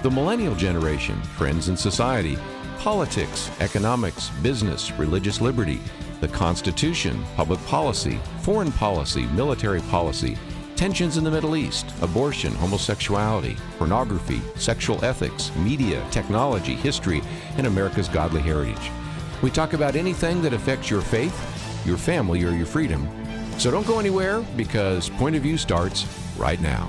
the millennial generation, trends in society, politics, economics, business, religious liberty, the Constitution, public policy, foreign policy, military policy, tensions in the Middle East, abortion, homosexuality, pornography, sexual ethics, media, technology, history, and America's godly heritage. We talk about anything that affects your faith, your family, or your freedom. So don't go anywhere, because Point of View starts right now.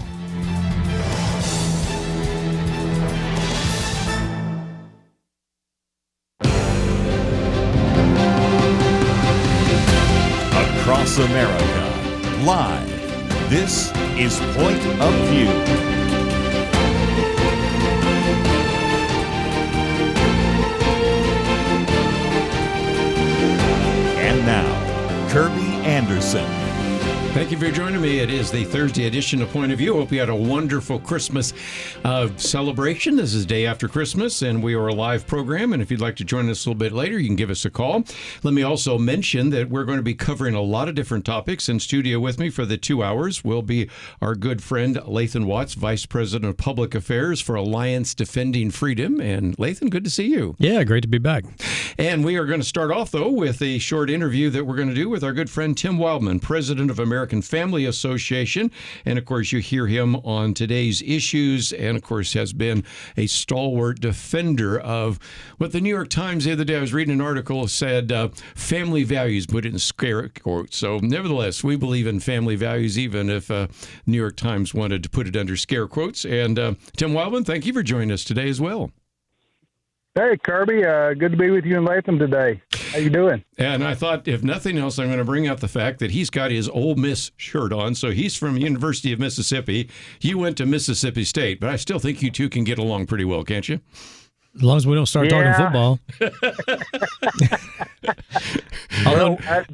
Across America, live. This is Point of View. And now, Kerby Anderson. Thank you for joining me. It is the Thursday edition of Point of View. Hope you had a wonderful Christmas celebration. This is day after Christmas, and we are a live program. And if you'd like to join us a little bit later, you can give us a call. Let me also mention that we're going to be covering a lot of different topics. In studio with me for the 2 hours will be our good friend Lathan Watts, Vice President of Public Affairs for Alliance Defending Freedom. And Lathan, good to see you. Yeah, great to be back. And we are going to start off, though, with a short interview that we're going to do with our good friend Tim Wildmon, President of American Family Association. And, of course, you hear him on today's issues and, of course, has been a stalwart defender of what the New York Times the other day, I was reading an article, said family values, put it in scare quotes. So, nevertheless, we believe in family values, even if New York Times wanted to put it under scare quotes. And Tim Wildmon, thank you for joining us today as well. Hey, Kerby. Good to be with you and Lathan today. How you doing? And I thought, if nothing else, I'm going to bring up the fact that he's got his Ole Miss shirt on. So he's from University of Mississippi. You went to Mississippi State, but I still think you two can get along pretty well, can't you? As long as we don't start talking football.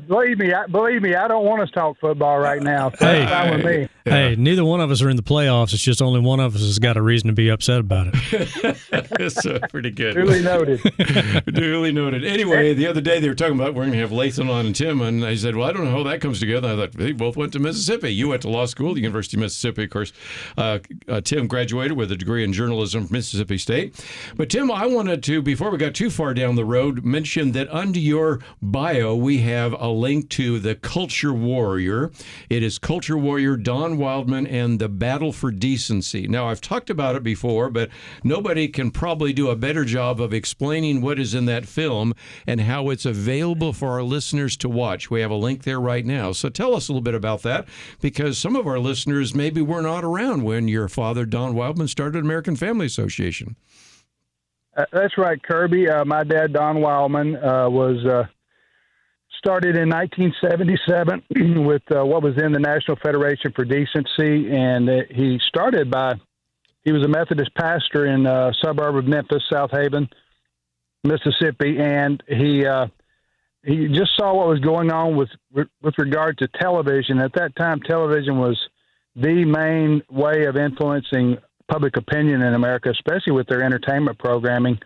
Believe me, I don't want us to talk football right now. So that's fine with me. Hey, neither one of us are in the playoffs. It's just only one of us has got a reason to be upset about it. That's pretty good. Duly noted. Duly noted. Anyway, the other day they were talking about we're going to have Lathan on and Tim, and I said, well, I don't know how that comes together. I thought, they both went to Mississippi. You went to law school, the University of Mississippi, of course. Tim graduated with a degree in journalism from Mississippi State. But Tim, I wanted to, before we got too far down the road, mention that under your bio, we have a link to the Culture Warrior. It is Culture Warrior, Don Wildmon, and the Battle for Decency. Now, I've talked about it before, but nobody can probably do a better job of explaining what is in that film and how it's available for our listeners to watch. We have a link there right now. So tell us a little bit about that, because some of our listeners maybe were not around when your father, Don Wildmon, started American Family Association. That's right, Kerby. My dad, Don Wildmon, was started in 1977 with what was then the National Federation for Decency, and he was a Methodist pastor in a suburb of Memphis, South Haven, Mississippi, and he just saw what was going on with regard to television. At that time, television was the main way of influencing public opinion in America, especially with their entertainment programming.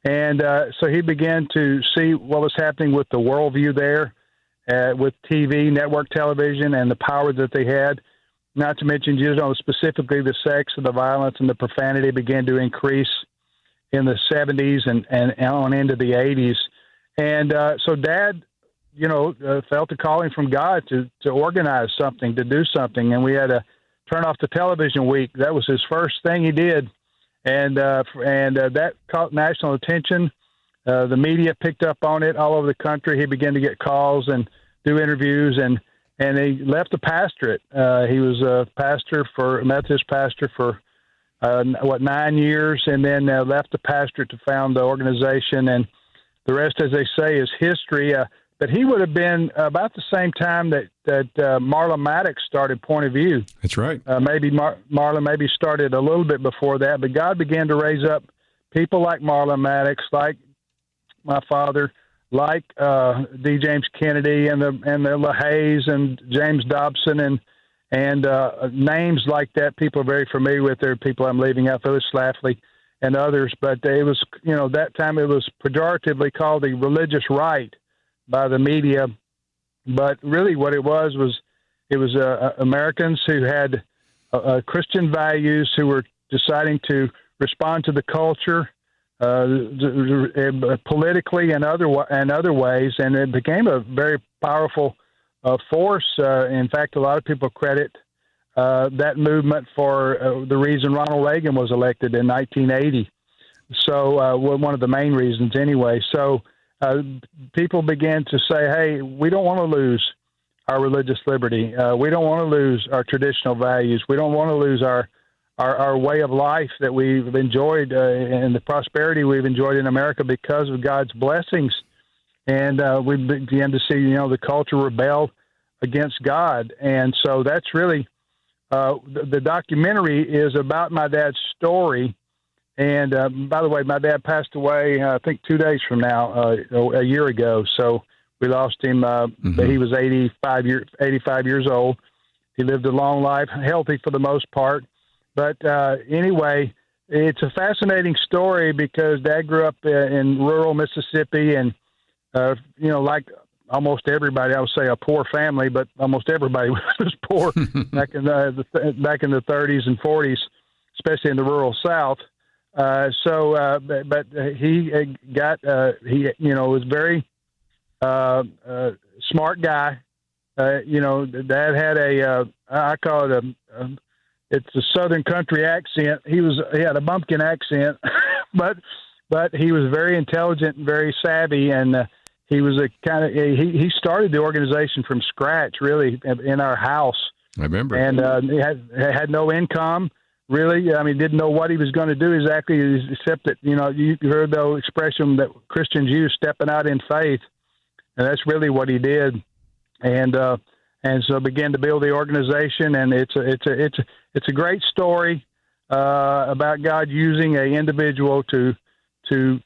And so he began to see what was happening with the worldview there, with TV, network television, and the power that they had. Not to mention, specifically the sex and the violence and the profanity began to increase in the 70s and on into the 80s. And so Dad, felt a calling from God to organize something, to do something. And we had to turn off the television week. That was his first thing he did. And that caught national attention. The media picked up on it all over the country. He began to get calls and do interviews, and he left the pastorate. He was a Methodist pastor for 9 years, and then left the pastorate to found the organization. And the rest, as they say, is history. But he would have been about the same time that Marla Maddox started Point of View. That's right. Maybe Marla started a little bit before that, but God began to raise up people like Marla Maddox, like my father, like D. James Kennedy and the LaHays and James Dobson and names like that. People are very familiar with. There are people I'm leaving out, Phyllis Schlafly and others. But it was, that time it was pejoratively called the religious right by the media, but really what it was Americans who had Christian values, who were deciding to respond to the culture politically and other ways, and it became a very powerful force. In fact, a lot of people credit that movement for the reason Ronald Reagan was elected in 1980. So one of the main reasons anyway. So people began to say, hey, we don't want to lose our religious liberty. We don't want to lose our traditional values. We don't want to lose our way of life that we've enjoyed and the prosperity we've enjoyed in America because of God's blessings. And we began to see, the culture rebel against God. And so that's really the documentary is about my dad's story. And by the way, my dad passed away, I think 2 days from now, a year ago. So we lost him. He was 85 years old. He lived a long life, healthy for the most part. But anyway, it's a fascinating story because Dad grew up in rural Mississippi, and like almost everybody, I would say a poor family, but almost everybody was poor back in the 30s and 40s, especially in the rural South. But he was very smart guy. Dad had I call it it's a Southern country accent. He had a bumpkin accent, but he was very intelligent and very savvy. And he was he started the organization from scratch, really, in our house. I remember. And he had no income, really. I mean, didn't know what he was going to do exactly, except that, you heard the expression that Christians use, stepping out in faith. And that's really what he did. And so began to build the organization, and it's a great story about God using an individual to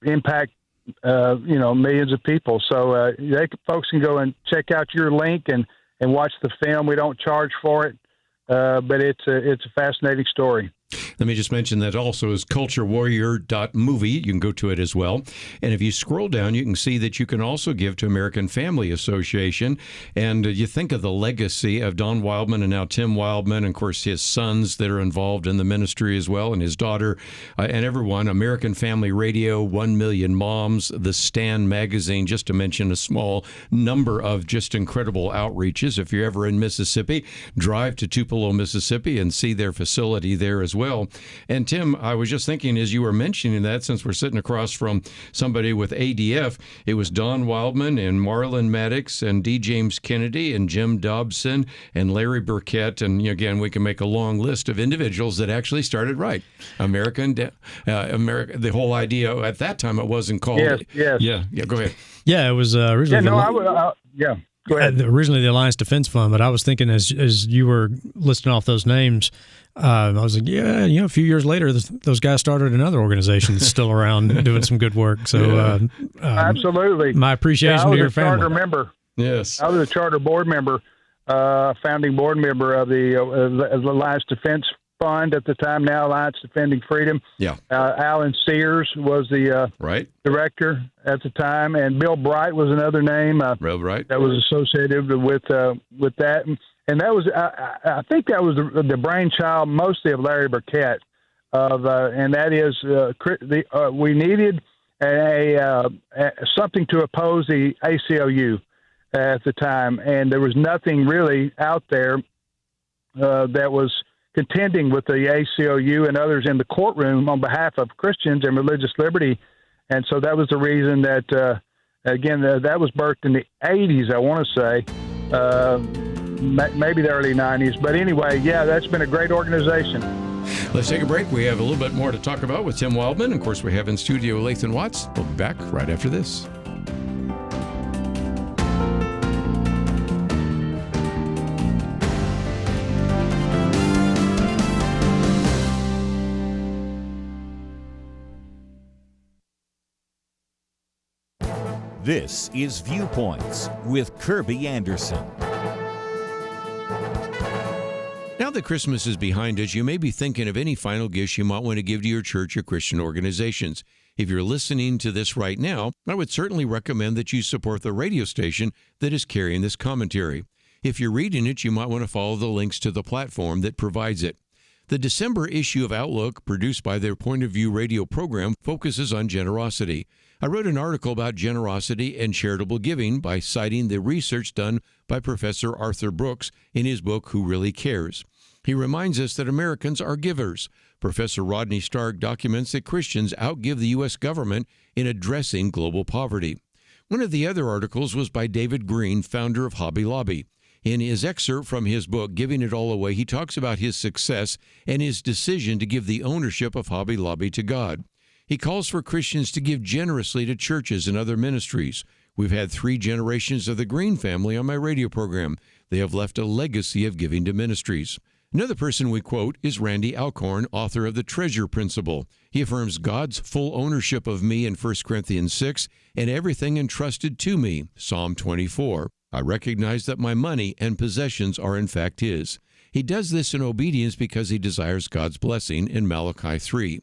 impact millions of people. So folks can go and check out your link and watch the film. We don't charge for it, but it's a fascinating story. Let me just mention that also is culturewarrior.movie. You can go to it as well. And if you scroll down, you can see that you can also give to American Family Association. And you think of the legacy of Don Wildmon and now Tim Wildmon, and of course his sons that are involved in the ministry as well, and his daughter and everyone. American Family Radio, 1 Million Moms, The Stand magazine, just to mention a small number of just incredible outreaches. If you're ever in Mississippi, drive to Tupelo, Mississippi, and see their facility there as well. And Tim, I was just thinking as you were mentioning that, since we're sitting across from somebody with ADF, it was Don Wildmon and Marlon Maddox and D. James Kennedy and Jim Dobson and Larry Burkett. And again, we can make a long list of individuals that actually started right. America, the whole idea at that time, it wasn't called. Yes. Yeah, go ahead. Yeah, it was originally. Go ahead. Originally the Alliance Defense Fund, but I was thinking as you were listing off those names, I was like, a few years later, those guys started another organization that's still around doing some good work. So, absolutely, my appreciation to your family. Charter member. Yes, I was a charter board member, founding board member of the Alliance Defense Fund at the time. Now Alliance Defending Freedom. Yeah. Alan Sears was the director at the time, and Bill Bright was another name. Bill Bright that was associated with that. And that was, I think that was the brainchild mostly of Larry Burkett, and that is we needed something to oppose the ACLU at the time, and there was nothing really out there that was contending with the ACLU and others in the courtroom on behalf of Christians and religious liberty, and so that was the reason that that was birthed in the 80s, I want to say. Maybe the early 90s. But anyway, that's been a great organization. Let's take a break. We have a little bit more to talk about with Tim Wildmon. Of course, we have in studio Lathan Watts. We'll be back right after this. This is Viewpoints with Kerby Anderson. Now that Christmas is behind us, you may be thinking of any final gifts you might want to give to your church or Christian organizations. If you're listening to this right now, I would certainly recommend that you support the radio station that is carrying this commentary. If you're reading it, you might want to follow the links to the platform that provides it. The December issue of Outlook, produced by their Point of View radio program, focuses on generosity. I wrote an article about generosity and charitable giving by citing the research done by Professor Arthur Brooks in his book, Who Really Cares? He reminds us that Americans are givers. Professor Rodney Stark documents that Christians outgive the U.S. government in addressing global poverty. One of the other articles was by David Green, founder of Hobby Lobby. In his excerpt from his book, Giving It All Away, he talks about his success and his decision to give the ownership of Hobby Lobby to God. He calls for Christians to give generously to churches and other ministries. We've had 3 generations of the Green family on my radio program. They have left a legacy of giving to ministries. Another person we quote is Randy Alcorn, author of The Treasure Principle. He affirms God's full ownership of me in 1 Corinthians 6 and everything entrusted to me, Psalm 24. I recognize that my money and possessions are in fact His. He does this in obedience because he desires God's blessing in Malachi 3.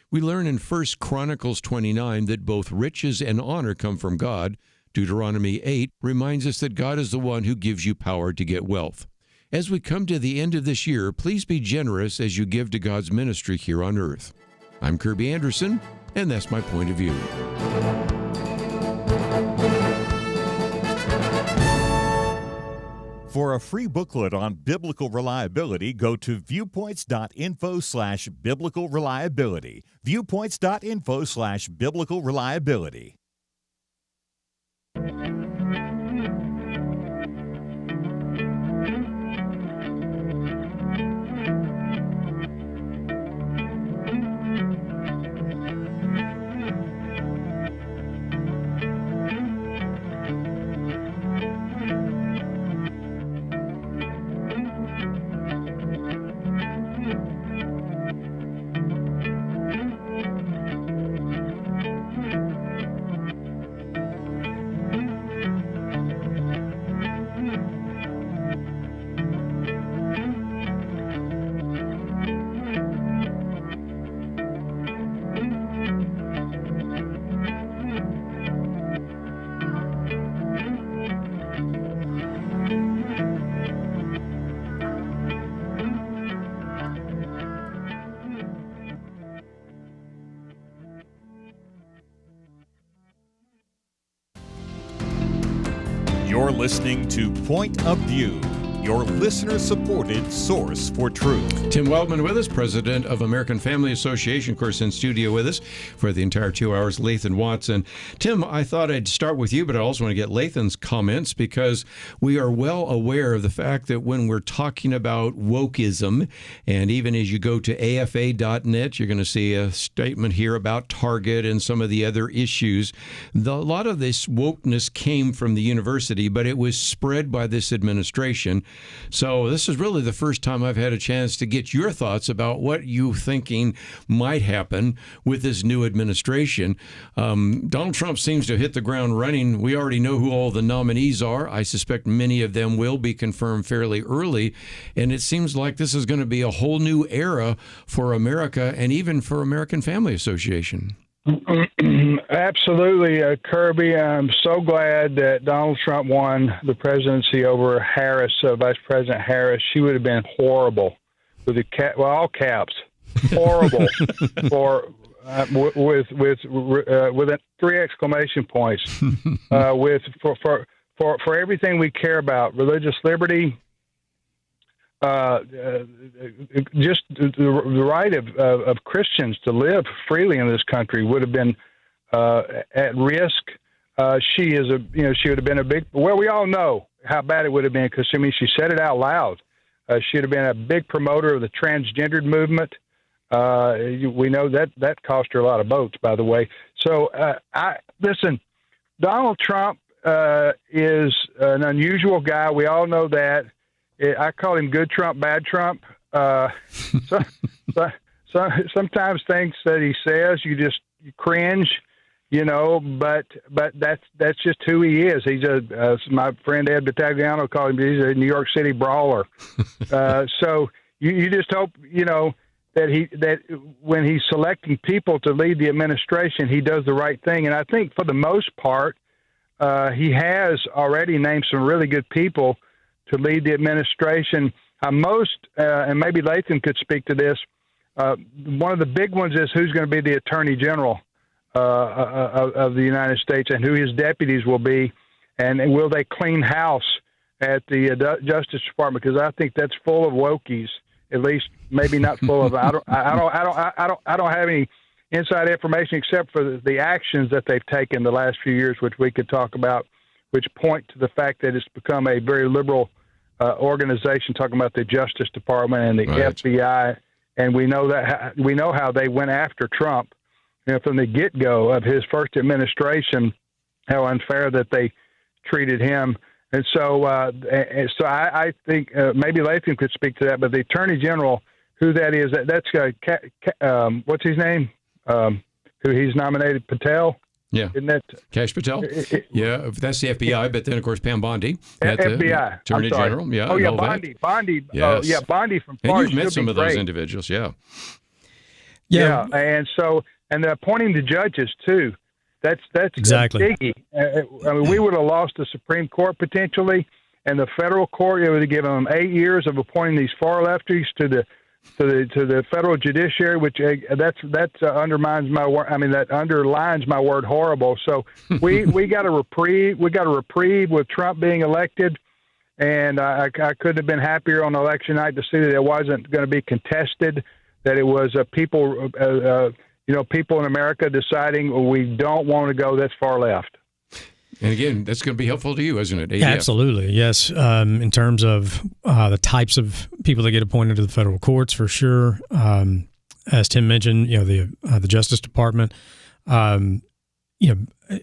We learn in 1 Chronicles 29 that both riches and honor come from God. Deuteronomy 8 reminds us that God is the one who gives you power to get wealth. As we come to the end of this year, please be generous as you give to God's ministry here on earth. I'm Kerby Anderson, and that's my point of view. For a free booklet on biblical reliability, go to viewpoints.info/biblical reliability. Viewpoints.info/biblical reliability. You're listening to Point of View, your listener-supported source for truth. Tim Wildmon with us, president of American Family Association, of course, in studio with us for the entire 2 hours, Lathan Watts. And Tim, I thought I'd start with you, but I also want to get Lathan's comments because we are well aware of the fact that when we're talking about wokeism, and even as you go to afa.net, you're going to see a statement here about Target and some of the other issues. A lot of this wokeness came from the university, but it was spread by this administration. So this is really the first time I've had a chance to get your thoughts about what you thinking might happen with this new administration. Donald Trump seems to hit the ground running. We already know who all the nominees are. I suspect many of them will be confirmed fairly early. And it seems like this is going to be a whole new era for America and even for American Family Association. Absolutely, Kerby. I'm so glad that Donald Trump won the presidency over Harris, Vice President Harris. She would have been horrible with all caps, horrible with 3 exclamation points. For everything we care about, religious liberty. Just the right of Christians to live freely in this country would have been at risk. She would have been a big. Well, we all know how bad it would have been because she said it out loud. She would have been a big promoter of the transgendered movement. We know that cost her a lot of votes, by the way. So listen, Donald Trump is an unusual guy. We all know that. I call him good Trump, bad Trump. Sometimes things that he says, you cringe, but that's just who he is. He's my friend Ed Battagliano called him, he's a New York City brawler. So you just hope, that when he's selecting people to lead the administration, he does the right thing. And I think for the most part, he has already named some really good people to lead the administration. most, and maybe Lathan could speak to this, one of the big ones is who's going to be the Attorney General of the United States and who his deputies will be, and will they clean house at the Justice Department? Because I think that's full of wokies. At least maybe not full of. I don't have any inside information except for the actions that they've taken the last few years, which we could talk about, which point to the fact that it's become a very liberal organization, talking about the Justice Department and the FBI. And we know how they went after Trump, from the get-go of his first administration, how unfair that they treated him. And so I think maybe Lathan could speak to that. But the Attorney General, who that is, that's what's his name? Who he's nominated, Patel? Yeah. Isn't that Kash Patel? Yeah, that's the FBI. But then, of course, Pam Bondi. FBI. Attorney General. Yeah. Oh, yeah, Bondi. Yes. Bondi from Florida. And you've met some of those individuals, yeah. Yeah. And they're appointing the judges, too. That's exactly. A biggie. I mean, we would have lost the Supreme Court potentially, and the federal court. It would have given them 8 years of appointing these far lefties to the federal judiciary, which that undermines my word. I mean, that underlines my word horrible. So we got a reprieve. We got a reprieve with Trump being elected, and I couldn't have been happier on election night to see that it wasn't going to be contested. That it was people. People in America deciding we don't want to go that far left. And again, that's going to be helpful to you, isn't it? ADF? Absolutely, yes. In terms of the types of people that get appointed to the federal courts, for sure. As Tim mentioned, the Justice Department.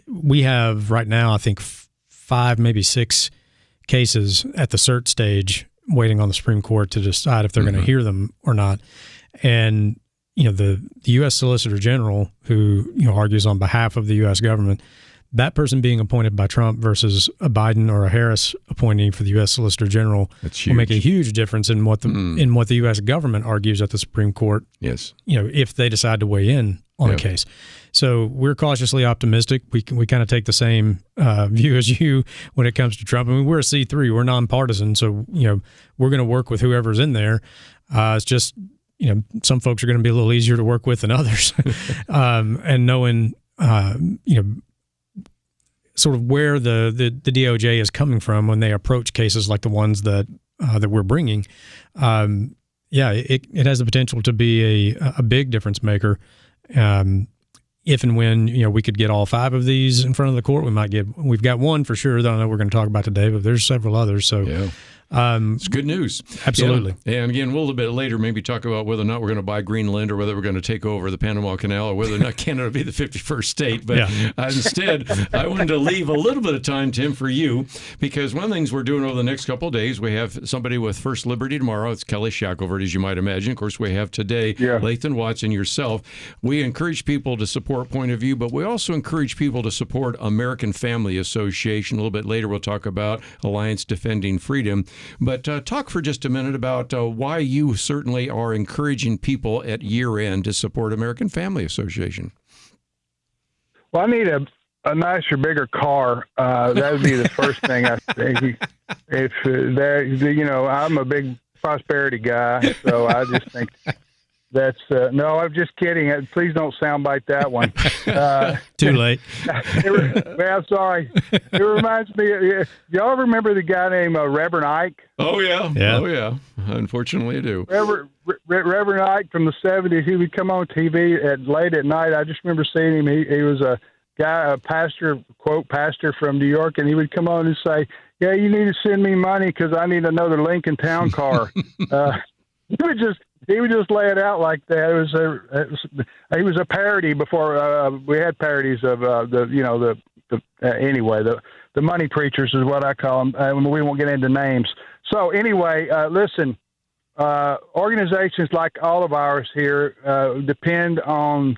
We have right now, I think, 5, maybe 6 cases at the cert stage, waiting on the Supreme Court to decide if they're going to hear them or not, and. The U.S. Solicitor General, who argues on behalf of the U.S. government, that person being appointed by Trump versus a Biden or a Harris appointee for the U.S. Solicitor General will make a huge difference in what the U.S. government argues at the Supreme Court. Yes, if they decide to weigh in on a case. So we're cautiously optimistic. We kind of take the same view as you when it comes to Trump. I mean, we're a C3. We're nonpartisan, so we're going to work with whoever's in there. It's just. Some folks are going to be a little easier to work with than others. And knowing, sort of where the DOJ is coming from when they approach cases like the ones that we're bringing, it has the potential to be a big difference maker. If and when, we could get all 5 of these in front of the court, we've got one for sure that I know we're going to talk about today, but there's several others. So it's good news. Absolutely. Yeah. And again, we'll a little bit later maybe talk about whether or not we're going to buy Greenland or whether we're going to take over the Panama Canal or whether or not Canada will be the 51st state. But instead, I wanted to leave a little bit of time, Tim, for you, because one of the things we're doing over the next couple of days, we have somebody with First Liberty tomorrow. It's Kelly Shackelford, as you might imagine. Of course, we have today Lathan Watts and yourself. We encourage people to support Point of View, but we also encourage people to support American Family Association. A little bit later, we'll talk about Alliance Defending Freedom. But talk for just a minute about why you certainly are encouraging people at year-end to support American Family Association. Well, I need a nicer, bigger car. That would be the first thing I think. If I'm a big prosperity guy, so I just think that's no. I'm just kidding. Please don't soundbite that one. Too late. Well, sorry. It reminds me. Y'all remember the guy named Reverend Ike? Oh yeah. Oh yeah. Unfortunately, I do. Reverend Ike from the 70s. He would come on TV late at night. I just remember seeing him. He was a guy, a pastor, quote, pastor from New York, and he would come on and say, "Yeah, you need to send me money because I need another Lincoln Town car." He would just lay it out like that. He was a parody before we had parodies of the money preachers is what I call them. We won't get into names. So anyway, listen, organizations like all of ours here depend on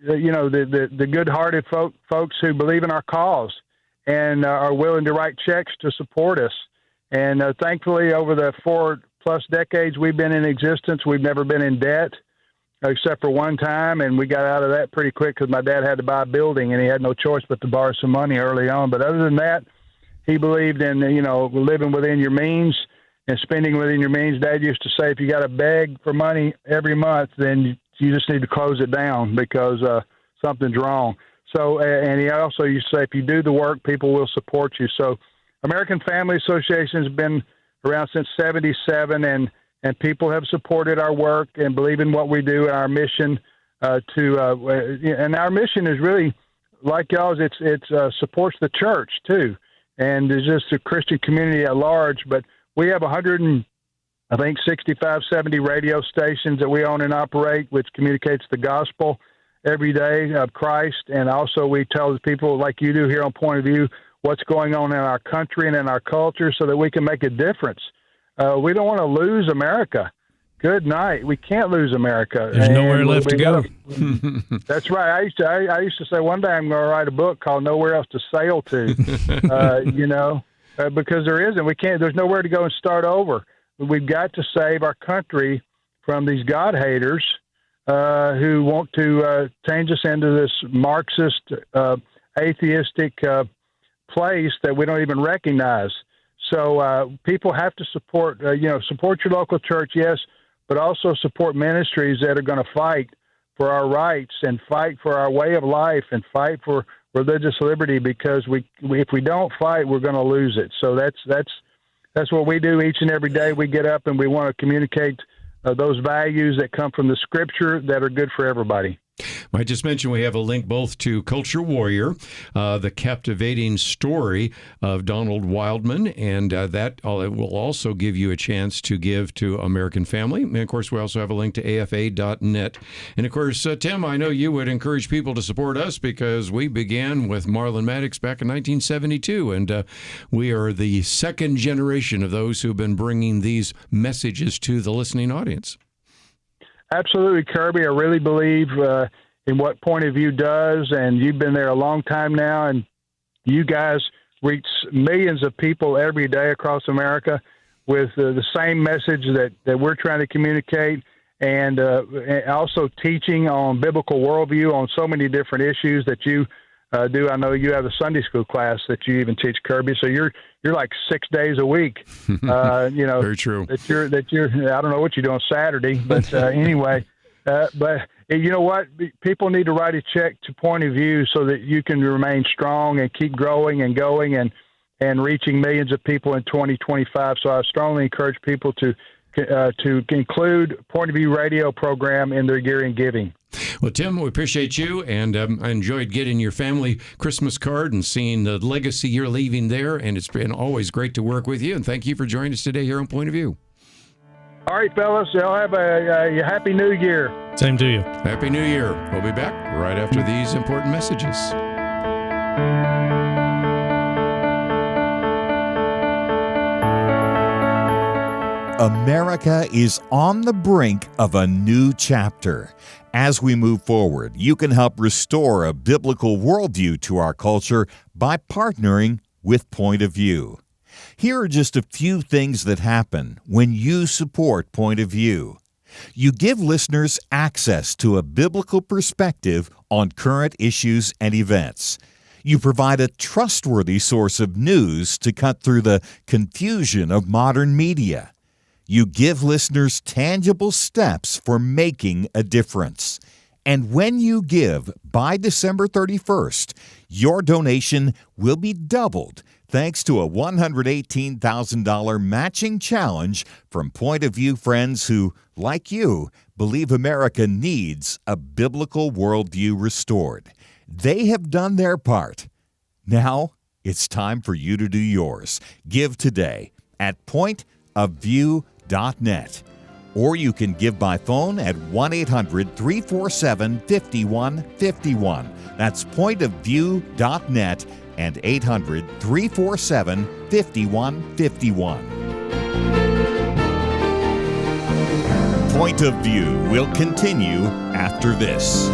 the good-hearted folks who believe in our cause and are willing to write checks to support us. And thankfully, over the 4+ decades we've been in existence, we've never been in debt except for one time, and we got out of that pretty quick because my dad had to buy a building and he had no choice but to borrow some money early on. But other than that, he believed in living within your means, and spending within your means. Dad used to say, if you got to beg for money every month, then you just need to close it down because something's wrong. So, and he also used to say, if you do the work, people will support you. So American Family Association has been around since 1977, and people have supported our work and believe in what we do and our mission and our mission is really like y'all's. It supports the church too, and it's just a Christian community at large. But we have 65, 70 radio stations that we own and operate, which communicates the gospel every day of Christ. And also we tell the people like you do here on Point of View what's going on in our country and in our culture so that we can make a difference. We don't want to lose America. Good night. We can't lose America. There's nowhere left to go. That's right. I used to say one day I'm going to write a book called Nowhere Else to Sail To, because there isn't. We can't. There's nowhere to go and start over. We've got to save our country from these God haters who want to change us into this Marxist, atheistic place that we don't even recognize. So people have to support your local church, yes, but also support ministries that are going to fight for our rights and fight for our way of life and fight for religious liberty. Because if we don't fight, we're going to lose it. So that's what we do each and every day. We get up and we want to communicate those values that come from the Scripture that are good for everybody. I just mentioned we have a link both to Culture Warrior, the captivating story of Donald Wildmon, and that will also give you a chance to give to American Family. And, of course, we also have a link to afa.net. And, of course, Tim, I know you would encourage people to support us because we began with Marlon Maddox back in 1972, and we are the second generation of those who have been bringing these messages to the listening audience. Absolutely, Kerby. I really believe in what Point of View does, and you've been there a long time now, and you guys reach millions of people every day across America with the same message that we're trying to communicate, and also teaching on biblical worldview on so many different issues that you do. I know you have a Sunday school class that you even teach, Kerby. So you're like 6 days a week. Very true. That you're. I don't know what you do on Saturday, but anyway. But you know what? People need to write a check to Point of View so that you can remain strong and keep growing and going and reaching millions of people in 2025. So I strongly encourage people to include Point of View radio program in their year in giving. Well, Tim, we appreciate you, and I enjoyed getting your family Christmas card and seeing the legacy you're leaving there, and it's been always great to work with you, and thank you for joining us today here on Point of View. All right, fellas, y'all have a Happy New Year. Same to you. Happy New Year. We'll be back right after these important messages. America is on the brink of a new chapter. As we move forward, you can help restore a biblical worldview to our culture by partnering with Point of View. Here are just a few things that happen when you support Point of View. You give listeners access to a biblical perspective on current issues and events. You provide a trustworthy source of news to cut through the confusion of modern media. You give listeners tangible steps for making a difference. And when you give by December 31st, your donation will be doubled thanks to a $118,000 matching challenge from Point of View friends who, like you, believe America needs a biblical worldview restored. They have done their part. Now it's time for you to do yours. Give today at pointofview.net. Or you can give by phone at 1-800-347-5151. That's pointofview.net and 800-347-5151. Point of View will continue after this.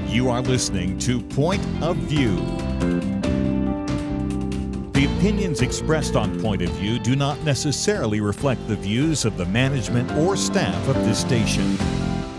You are listening to Point of View. The opinions expressed on Point of View do not necessarily reflect the views of the management or staff of this station.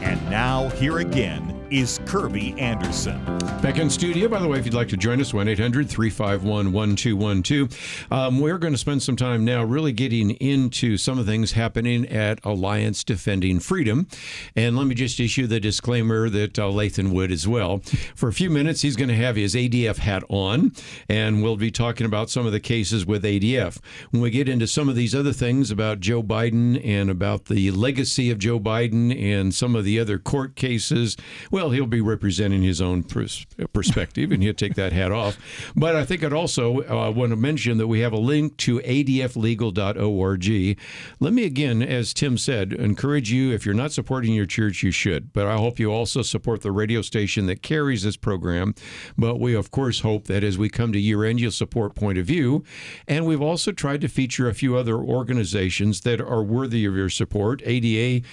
And now, here again is Kerby Anderson. Back in studio, by the way, if you'd like to join us, 1-800-351-1212. We're going to spend some time now really getting into some of the things happening at Alliance Defending Freedom. And let me just issue the disclaimer that Lathan would as well. For a few minutes, he's going to have his ADF hat on, and we'll be talking about some of the cases with ADF. When we get into some of these other things about Joe Biden and about the legacy of Joe Biden and some of the other court cases, well, he'll be representing his own perspective, and he'll take that hat off. But I think I'd also want to mention that we have a link to adflegal.org. Let me again, as Tim said, encourage you, if you're not supporting your church, you should. But I hope you also support the radio station that carries this program. But we, of course, hope that as we come to year end, you'll support Point of View. And we've also tried to feature a few other organizations that are worthy of your support. ADF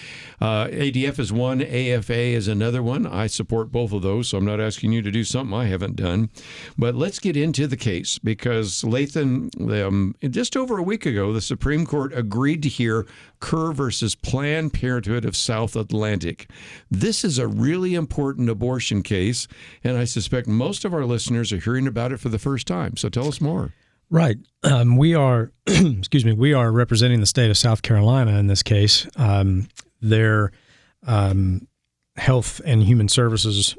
is one, AFA is another one. I support both of those, so I'm not asking you to do something I haven't done. But let's get into the case, because Lathan, just over a week ago, the Supreme Court agreed to hear Kerr versus Planned Parenthood of South Atlantic. This is a really important abortion case, and I suspect most of our listeners are hearing about it for the first time. So tell us more. Right. We are, we are representing the state of South Carolina in this case. Their Health and Human Services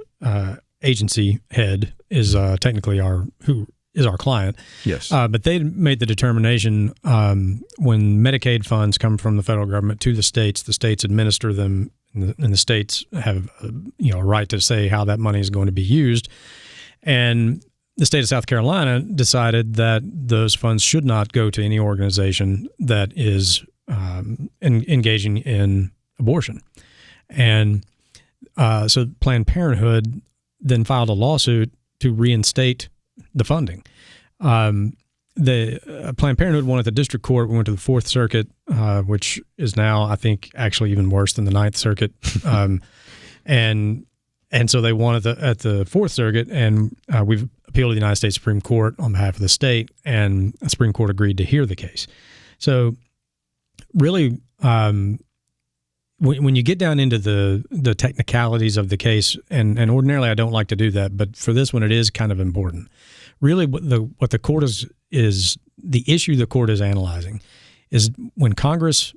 agency head is technically our client. Yes. But they made the determination when Medicaid funds come from the federal government to the states administer them, and the states have a right to say how that money is going to be used. And the state of South Carolina decided that those funds should not go to any organization that is engaging in abortion. And so Planned Parenthood then filed a lawsuit to reinstate the funding. The Planned Parenthood won at the district court. We went to the Fourth Circuit, which is now, I think, actually even worse than the Ninth Circuit. And so they won at the Fourth Circuit, and we've appealed to the United States Supreme Court on behalf of the state, and the Supreme Court agreed to hear the case. So really, when you get down into the technicalities of the case, and ordinarily I don't like to do that, but for this one it is kind of important. Really, what the court is the issue the court is analyzing is when Congress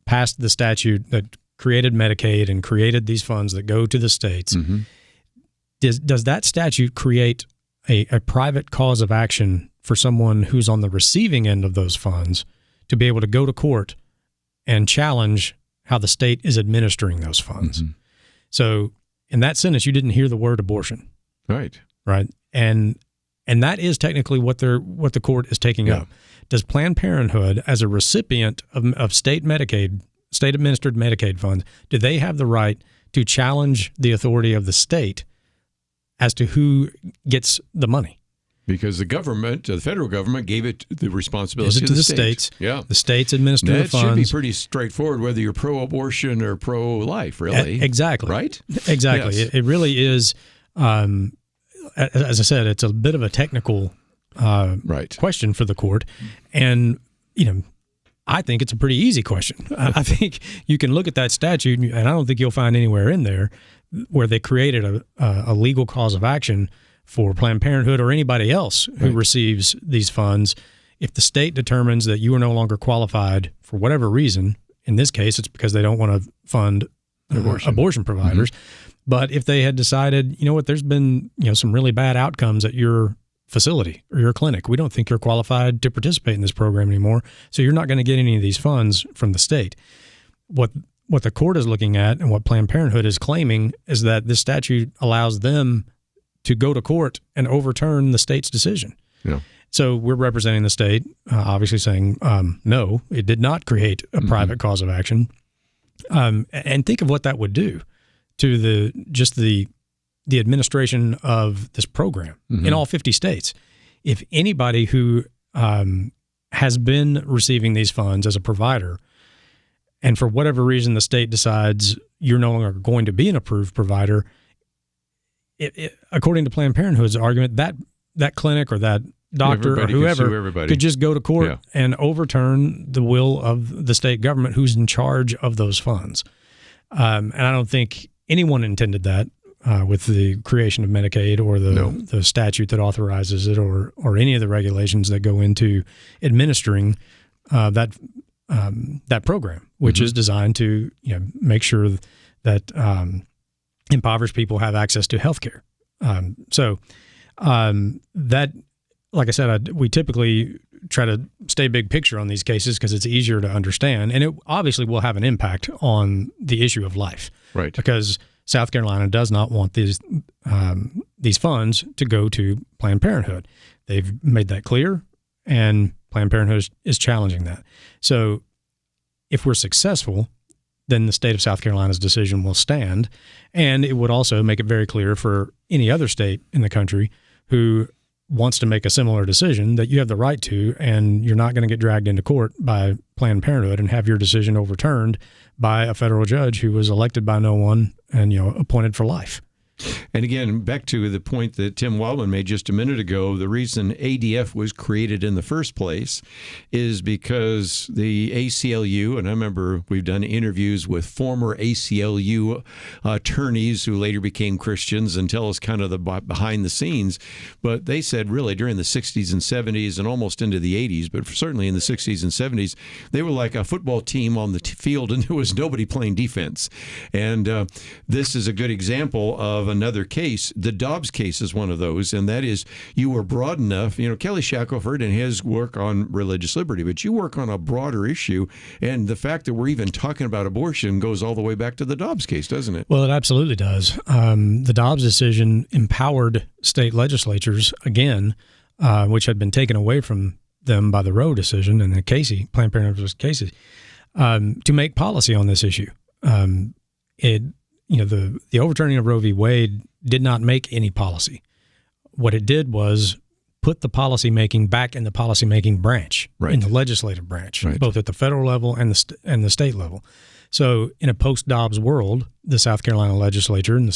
passed the statute that created Medicaid and created these funds that go to the states. Mm-hmm. Does that statute create a private cause of action for someone who's on the receiving end of those funds to be able to go to court and challenge how the state is administering those funds? Mm-hmm. So in that sentence, you didn't hear the word abortion. Right. And that is technically what the court is taking up. Does Planned Parenthood, as a recipient of state administered Medicaid funds, do they have the right to challenge the authority of the state as to who gets the money? Because the federal government gave it the responsibility to the states. Yeah. The states administer the funds. That should be pretty straightforward, whether you're pro-abortion or pro-life, really. Exactly. Right? Exactly. Yes. It really is, as I said, it's a bit of a technical question for the court. And, I think it's a pretty easy question. I think you can look at that statute, and I don't think you'll find anywhere in there where they created a legal cause of action for Planned Parenthood or anybody else who receives these funds. If the state determines that you are no longer qualified for whatever reason, in this case, it's because they don't want to fund abortion providers. Mm-hmm. But if they had decided, there's been some really bad outcomes at your facility or your clinic, we don't think you're qualified to participate in this program anymore, so you're not going to get any of these funds from the state. What the court is looking at and what Planned Parenthood is claiming is that this statute allows them to go to court and overturn the state's decision. Yeah. So we're representing the state, obviously saying, no, it did not create a private cause of action. And think of what that would do to the administration of this program in all 50 states. If anybody who has been receiving these funds as a provider, and for whatever reason the state decides you're no longer going to be an approved provider, according to Planned Parenthood's argument, that clinic or that doctor or whoever could just go to court and overturn the will of the state government who's in charge of those funds. And I don't think anyone intended that with the creation of Medicaid or the statute that authorizes it or any of the regulations that go into administering that program, which is designed to make sure that impoverished people have access to health care. That, like I said, we typically try to stay big picture on these cases because it's easier to understand, and it obviously will have an impact on the issue of life. Right. Because South Carolina does not want these funds to go to Planned Parenthood. They've made that clear, and Planned Parenthood is challenging that. So if we're successful, then the state of South Carolina's decision will stand, and it would also make it very clear for any other state in the country who wants to make a similar decision that you have the right to, and you're not going to get dragged into court by Planned Parenthood and have your decision overturned by a federal judge who was elected by no one and appointed for life. And again, back to the point that Tim Wildmon made just a minute ago, the reason ADF was created in the first place is because the ACLU, and I remember we've done interviews with former ACLU attorneys who later became Christians and tell us kind of the behind the scenes, but they said really during the 60s and 70s and almost into the 80s, but certainly in the 60s and 70s, they were like a football team on the field and there was nobody playing defense. And this is a good example of another case. The Dobbs case is one of those, and that is you were broad enough. Kelly Shackelford and his work on religious liberty, but you work on a broader issue, and the fact that we're even talking about abortion goes all the way back to the Dobbs case, doesn't it? Well, it absolutely does. The Dobbs decision empowered state legislatures again, which had been taken away from them by the Roe decision and the Planned Parenthood versus Casey, to make policy on this issue. The overturning of Roe v. Wade did not make any policy. What it did was put the policymaking back in the policymaking branch, in the legislative branch, both at the federal level and the state level. So in a post-Dobbs world, the South Carolina legislature and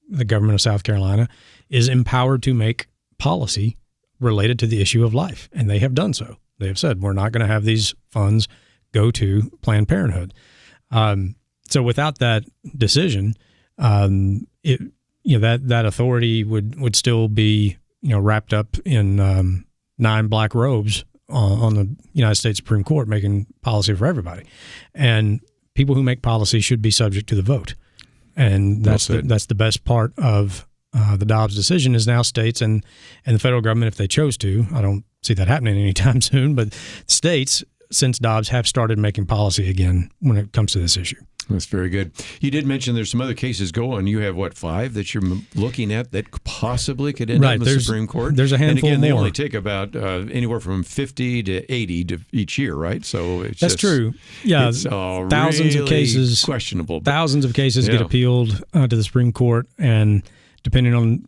the government of South Carolina is empowered to make policy related to the issue of life, and they have done so. They have said, we're not going to have these funds go to Planned Parenthood. So without that decision, that authority would still be wrapped up in 9 black robes on the United States Supreme Court, making policy for everybody. And people who make policy should be subject to the vote. And that's the best part of the Dobbs decision is now states and the federal government, if they chose to, I don't see that happening anytime soon, but states, since Dobbs, have started making policy again when it comes to this issue. That's very good. You did mention there's some other cases going. You have, 5 that you're looking at that possibly could end up in the Supreme Court? There's a handful more. And again, they only take about anywhere from 50 to 80 each year, right? So that's true. Yeah, it's thousands really of cases, questionable. Thousands of cases get appealed to the Supreme Court, and depending on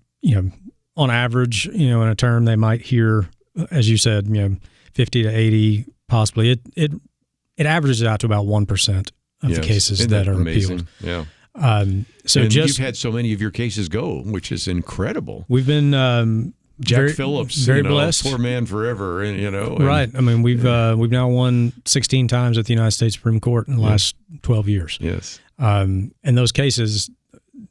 on average, in a term, they might hear, as you said, 50 to 80, possibly. It averages out to about 1% of the cases that are appealed. Yeah. So you've had so many of your cases go, which is incredible. We've been Jack Phillips, very blessed, poor man forever, right. I mean, we've now won 16 times at the United States Supreme Court in the last 12 years. Yes. And those cases,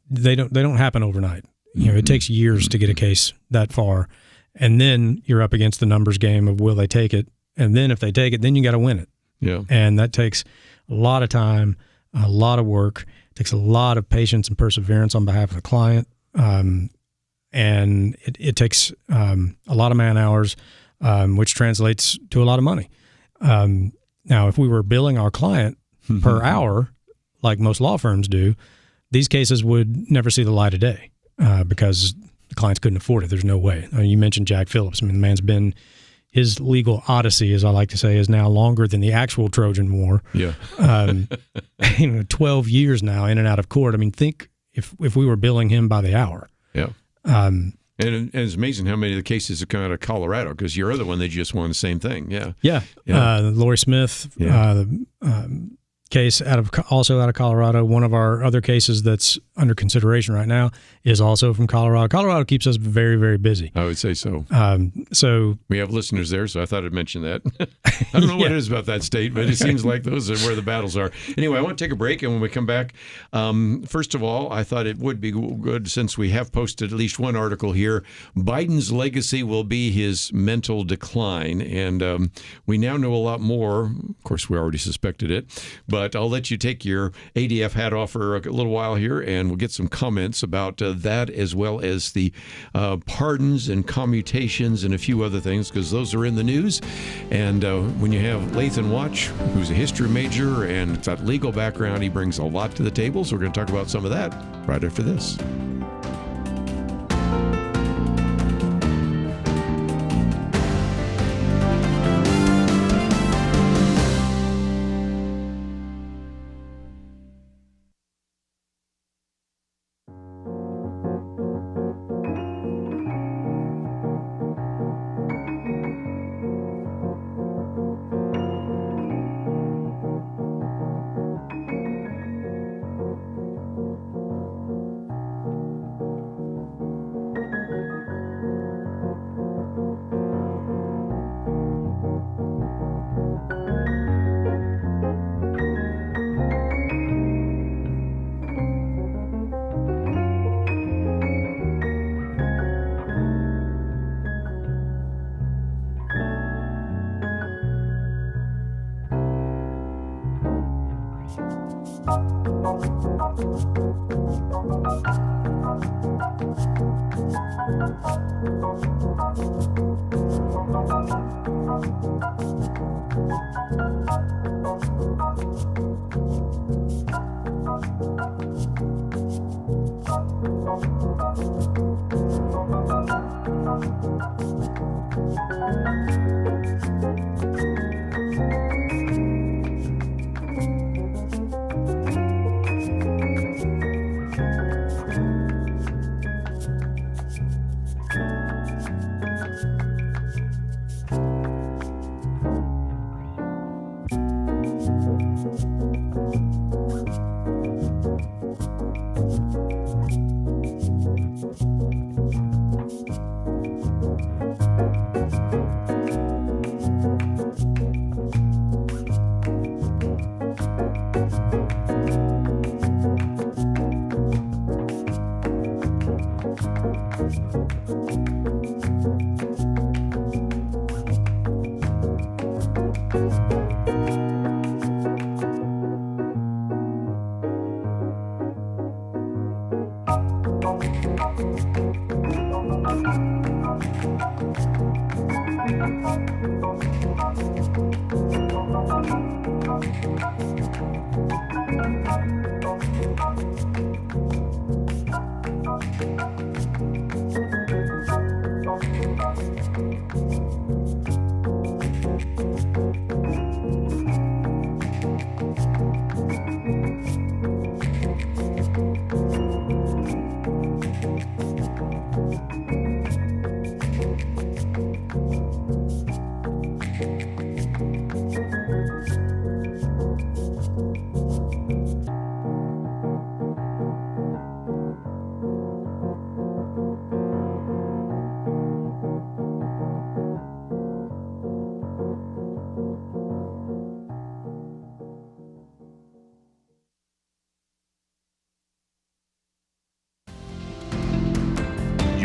they don't happen overnight. It takes years to get a case that far, and then you're up against the numbers game of will they take it, and then if they take it, then you got to win it. Yeah. And that takes a lot of time, a lot of work. It takes a lot of patience and perseverance on behalf of the client. And it takes a lot of man hours, which translates to a lot of money. Now, if we were billing our client per hour, like most law firms do, these cases would never see the light of day because the clients couldn't afford it. There's no way. I mean, you mentioned Jack Phillips. I mean, the man's been... His legal odyssey, as I like to say, is now longer than the actual Trojan War. Yeah. 12 years now in and out of court. I mean, think if we were billing him by the hour. Yeah. And it's amazing how many of the cases have come out of Colorado, because your other one, they just won the same thing. Yeah. Yeah. Lori Smith, case also out of Colorado. One of our other cases that's under consideration right now is also from Colorado. Colorado keeps us very, very busy. I would say so. So we have listeners there, so I thought I'd mention that. I don't know what it is about that state, but it seems like those are where the battles are. Anyway, I want to take a break, and when we come back, first of all, I thought it would be good, since we have posted at least one article here, Biden's legacy will be his mental decline, and we now know a lot more. Of course, we already suspected it, but I'll let you take your ADF hat off for a little while here, and we'll get some comments about that, as well as the pardons and commutations and a few other things, because those are in the news. And when you have Lathan Watts, who's a history major and got legal background, he brings a lot to the table. So we're going to talk about some of that right after this.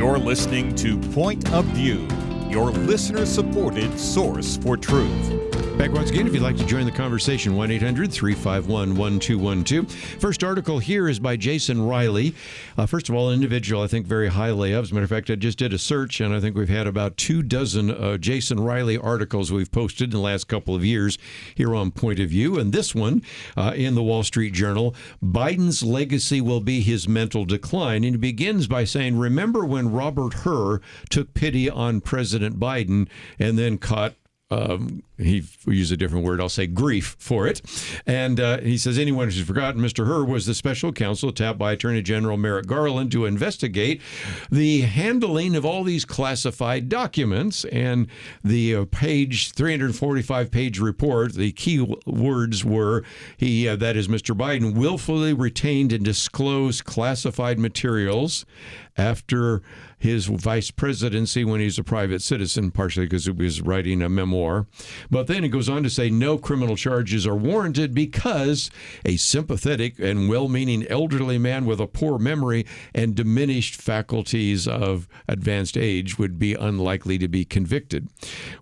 You're listening to Point of View, your listener-supported source for truth. Back once again, if you'd like to join the conversation, 1-800-351-1212. First article here is by Jason Riley. First of all, an individual I think very highly of. As a matter of fact, I just did a search, and I think we've had about 24 Jason Riley articles we've posted in the last couple of years here on Point of View. And this one in the Wall Street Journal, Biden's legacy will be his mental decline. And he begins by saying, remember when Robert Hur took pity on President Biden and then caught he used a different word, I'll say grief for it. And he says, anyone who's forgotten, Mr. Hur was the special counsel tapped by Attorney General Merrick Garland to investigate the handling of all these classified documents. And the 345-page report, the key words were, that is, Mr. Biden willfully retained and disclosed classified materials after his vice presidency when he's a private citizen, partially because he was writing a memoir. But then it goes on to say no criminal charges are warranted because a sympathetic and well-meaning elderly man with a poor memory and diminished faculties of advanced age would be unlikely to be convicted.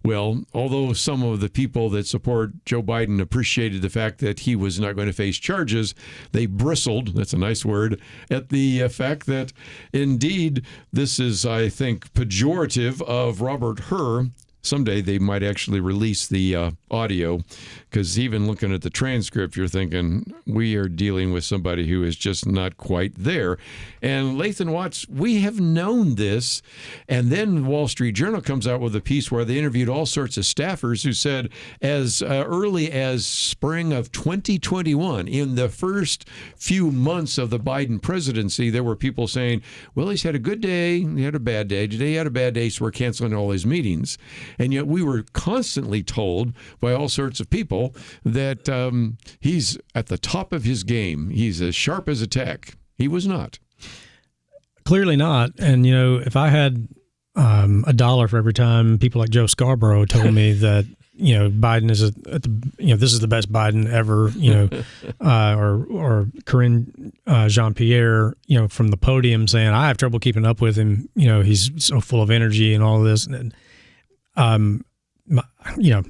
Well, although some of the people that support Joe Biden appreciated the fact that he was not going to face charges, they bristled, that's a nice word, at the fact that indeed this is, I think, pejorative of Robert Hur. Someday they might actually release the audio, because even looking at the transcript, you're thinking we are dealing with somebody who is just not quite there. And Lathan Watts, we have known this. And then Wall Street Journal comes out with a piece where they interviewed all sorts of staffers who said as early as spring of 2021, in the first few months of the Biden presidency, there were people saying, well, he's had a good day, he had a bad day. Today he had a bad day, so we're canceling all his meetings. And yet we were constantly told by all sorts of people that he's at the top of his game. He's as sharp as a tack. He was not. Clearly not. And, you know, if I had $1 for every time people like Joe Scarborough told me that, you know, Biden is this is the best Biden ever, you know, or Corinne Jean-Pierre, you know, from the podium saying, I have trouble keeping up with him. You know, he's so full of energy and all this. And, you know,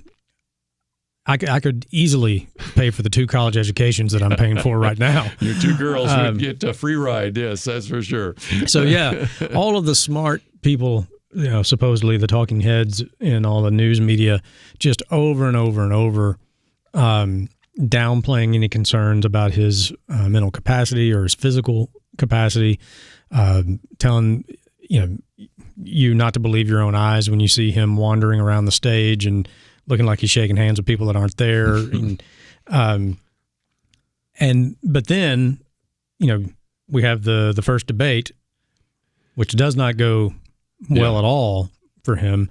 I could easily pay for the 2 college educations that I'm paying for right now. Your 2 girls would get a free ride. Yes, that's for sure. So, yeah, all of the smart people, you know, supposedly the talking heads in all the news media, just over and over and over, downplaying any concerns about his mental capacity or his physical capacity, telling, you know, you not to believe your own eyes when you see him wandering around the stage and looking like he's shaking hands with people that aren't there. But then, you know, we have the first debate, which does not go well at all for him.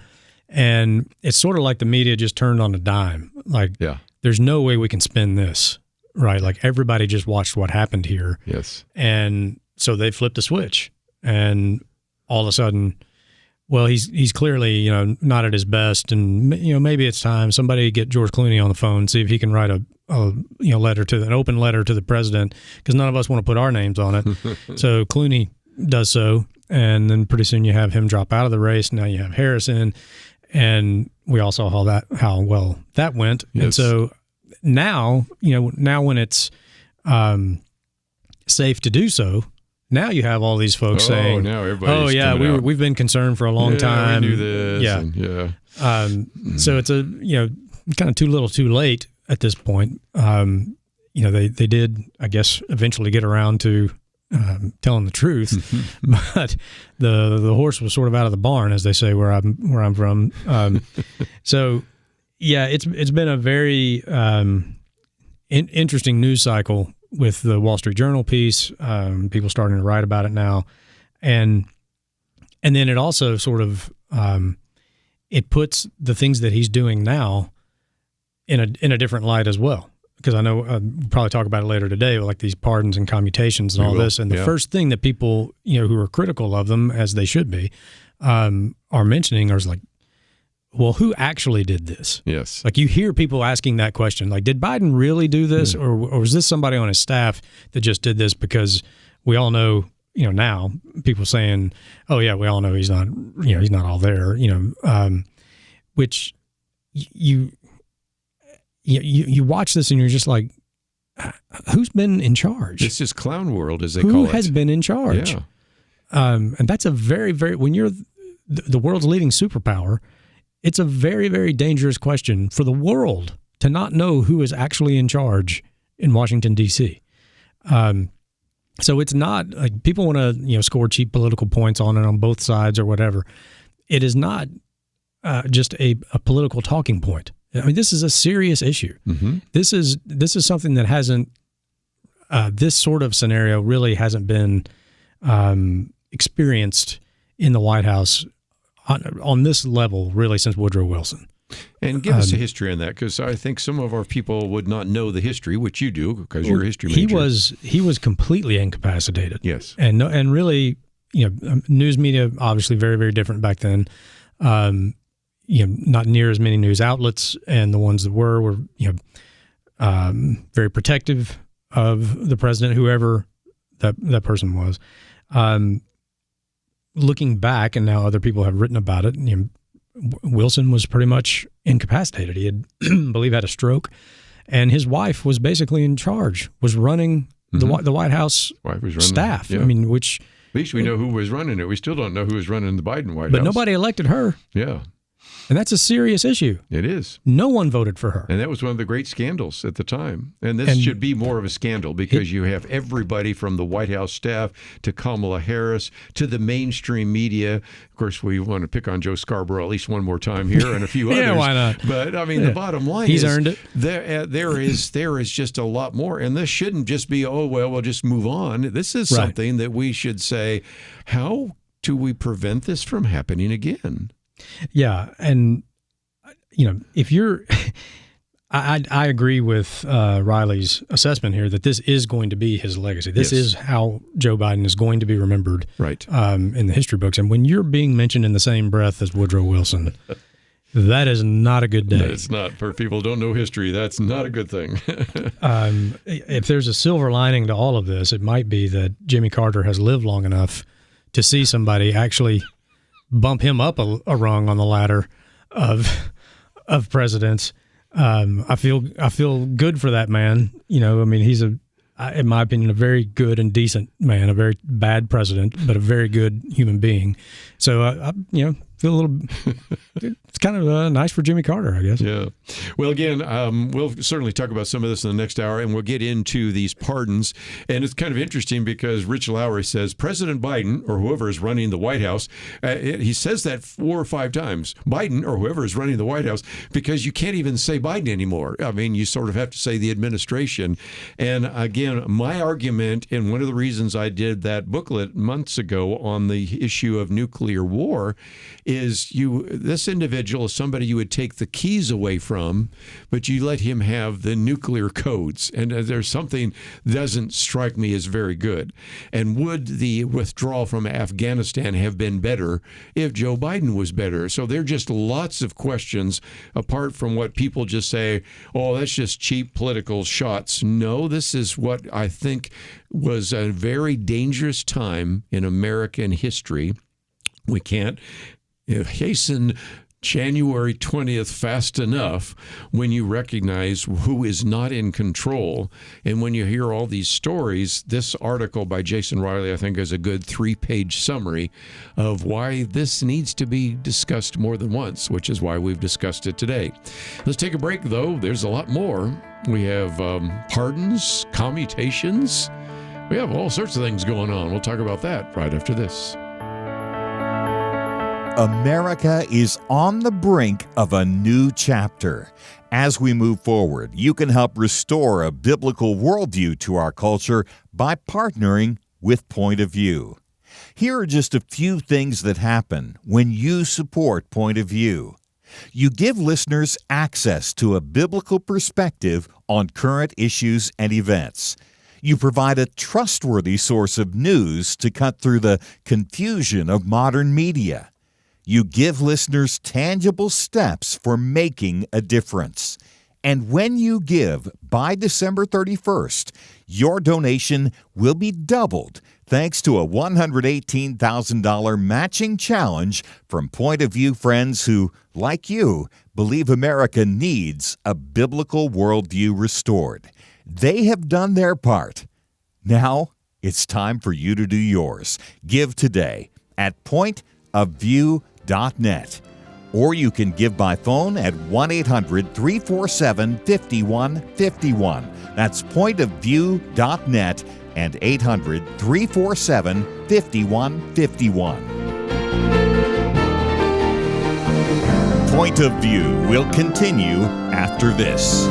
And it's sort of like the media just turned on a dime. Like, there's no way we can spin this, right? Like, everybody just watched what happened here. Yes. And so they flipped the switch. And all of a sudden, well, he's clearly, you know, not at his best, and, you know, maybe it's time somebody get George Clooney on the phone, see if he can write an open letter to the president, because none of us want to put our names on it. So Clooney does so, and then pretty soon you have him drop out of the race. Now you have Harrison, and we all saw how well that went. Yes. And so now, you know, when it's safe to do so, now you have all these folks saying, now everybody's we've been concerned for a long time. We knew this. Yeah. So it's kind of too little too late at this point. You know, they did, I guess, eventually get around to telling the truth, but the horse was sort of out of the barn, as they say where I'm from. So yeah, it's been a very interesting news cycle with the Wall Street Journal piece, people starting to write about it now, and then it also sort of it puts the things that he's doing now in a different light as well. Because I know we'll probably talk about it later today, like these pardons and commutations and all this. And the first thing that people, you know, who are critical of them, as they should be, are mentioning is like, well, who actually did this? Yes. Like, you hear people asking that question, like, did Biden really do this? Or was this somebody on his staff that just did this? Because we all know now people saying, "Oh yeah, we all know he's not all there," which you watch this and you're just like, who's been in charge? This is clown world, as they call it. Who has been in charge? Yeah. And that's a very, very, when you're the world's leading superpower, it's a very, very dangerous question for the world to not know who is actually in charge in Washington, D.C. So it's not like people want to, score cheap political points on it on both sides or whatever. It is not just a political talking point. I mean, this is a serious issue. Mm-hmm. This is something that hasn't, this sort of scenario really hasn't been experienced in the White House on this level really since Woodrow Wilson. And give us a history on that, because I think some of our people would not know the history, which you do because you're a history major. He was completely incapacitated. Yes, and really, news media obviously very, very different back then. Not near as many news outlets, and the ones that were very protective of the president, whoever that person was. Looking back, and now other people have written about it, Wilson was pretty much incapacitated. He had, I believe, had a stroke, and his wife was basically in charge, was running the White House staff. Yeah. I mean, which at least we know who was running it. We still don't know who was running the Biden White House. But nobody elected her. Yeah. And that's a serious issue. It is. No one voted for her. And that was one of the great scandals at the time. And this should be more of a scandal because you have everybody from the White House staff to Kamala Harris to the mainstream media. Of course, we want to pick on Joe Scarborough at least one more time here and a few others. Yeah, why not? But, I mean, the bottom line He's earned it. There is just a lot more. And this shouldn't just be, we'll just move on. This is something that we should say, how do we prevent this from happening again? Yeah, and if you're, I agree with Riley's assessment here that this is going to be his legacy. This is how Joe Biden is going to be remembered, right? In the history books. And when you're being mentioned in the same breath as Woodrow Wilson, that is not a good day. It's not. For people who don't know history, that's not a good thing. If there's a silver lining to all of this, it might be that Jimmy Carter has lived long enough to see somebody actually bump him up a rung on the ladder of presidents. I feel good for that man. I mean, he's in my opinion, a very good and decent man, a very bad president, but a very good human being. So I feel a little. It's kind of nice for Jimmy Carter, I guess. Yeah. Well, again, we'll certainly talk about some of this in the next hour, and we'll get into these pardons. And it's kind of interesting because Rich Lowry says President Biden, or whoever is running the White House, he says that 4 or 5 times, Biden or whoever is running the White House, because you can't even say Biden anymore. I mean, you sort of have to say the administration. And again, my argument, and one of the reasons I did that booklet months ago on the issue of nuclear war, is this individual is somebody you would take the keys away from, but you let him have the nuclear codes. And there's something doesn't strike me as very good. And would the withdrawal from Afghanistan have been better if Joe Biden was better? So there are just lots of questions apart from what people just say, oh, that's just cheap political shots. No, this is what I think was a very dangerous time in American history. We can't hasten January 20th fast enough when you recognize who is not in control. And when you hear all these stories, this article by Jason Riley, I think, is a good 3-page summary of why this needs to be discussed more than once, which is why we've discussed it today. Let's take a break, though. There's a lot more. We have pardons, commutations. We have all sorts of things going on. We'll talk about that right after this. America is on the brink of a new chapter. As we move forward, you can help restore a biblical worldview to our culture by partnering with Point of View. Here are just a few things that happen when you support Point of View. You give listeners access to a biblical perspective on current issues and events. You provide a trustworthy source of news to cut through the confusion of modern media. You give listeners tangible steps for making a difference. And when you give by December 31st, your donation will be doubled thanks to a $118,000 matching challenge from Point of View friends who, like you, believe America needs a biblical worldview restored. They have done their part. Now it's time for you to do yours. Give today at pointofview.net. Or you can give by phone at 1-800-347-5151. That's pointofview.net and 800-347-5151. Point of View will continue after this.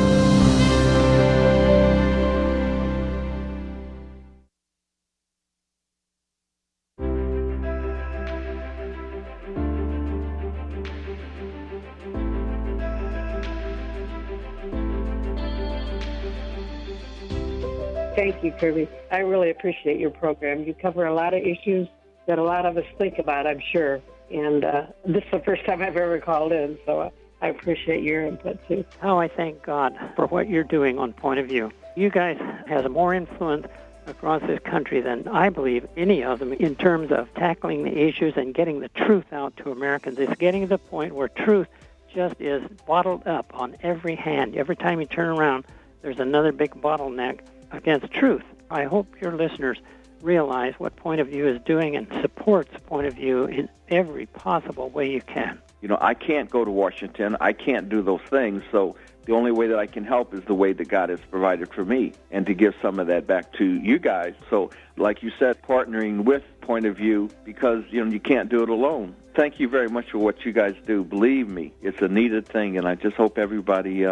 Thank you, Kerby. I really appreciate your program. You cover a lot of issues that a lot of us think about, I'm sure. And this is the first time I've ever called in, so I appreciate your input, too. Oh, I thank God for what you're doing on Point of View. You guys have more influence across this country than I believe any of them in terms of tackling the issues and getting the truth out to Americans. It's getting to the point where truth just is bottled up on every hand. Every time you turn around, there's another big bottleneck against truth. I hope your listeners realize what Point of View is doing and supports Point of View in every possible way you can. You know, I can't go to Washington. I can't do those things, so the only way that I can help is the way that God has provided for me, and to give some of that back to you guys. So, like you said, partnering with Point of View, because, you know, you can't do it alone. Thank you very much for what you guys do. Believe me, it's a needed thing, and I just hope everybody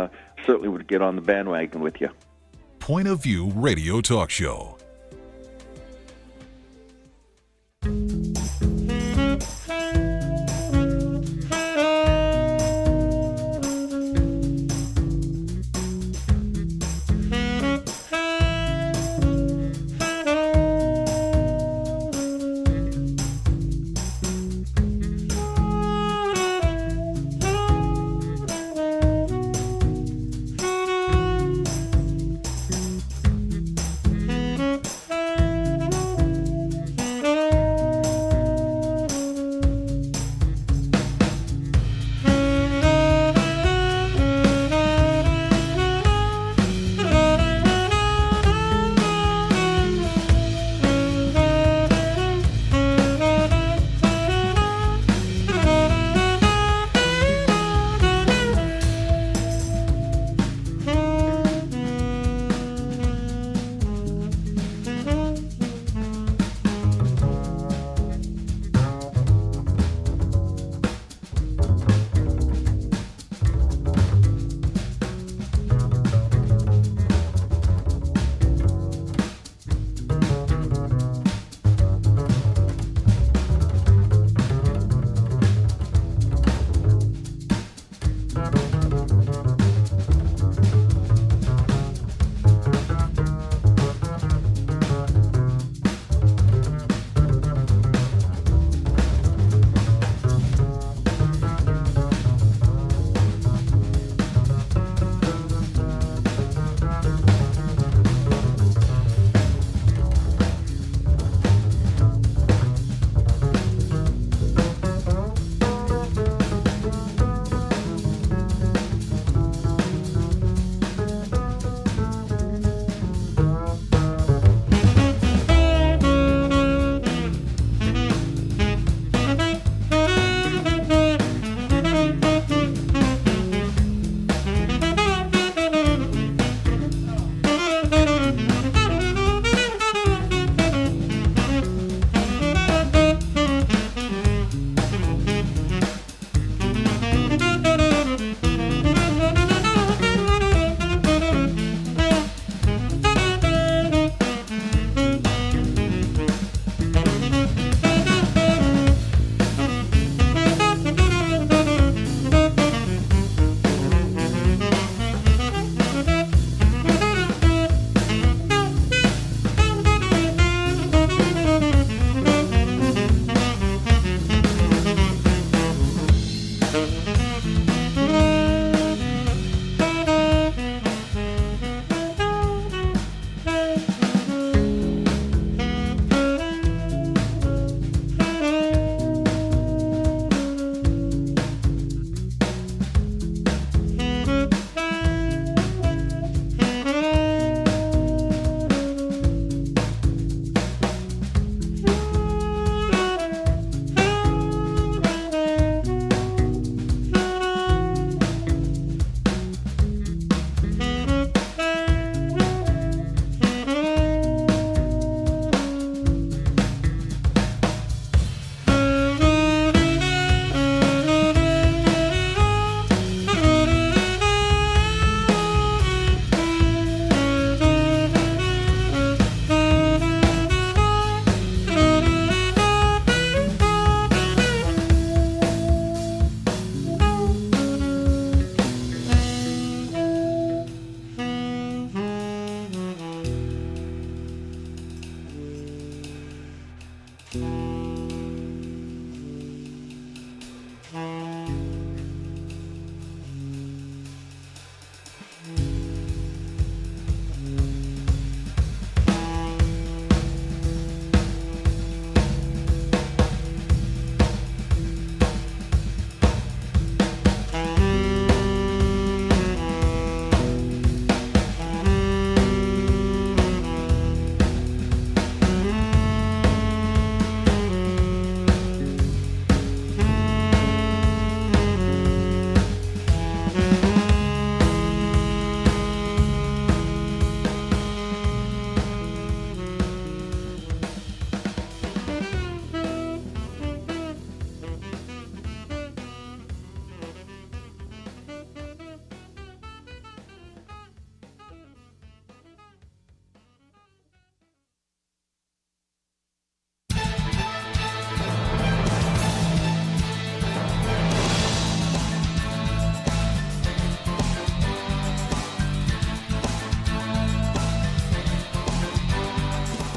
certainly would get on the bandwagon with you. Point of View Radio Talk Show.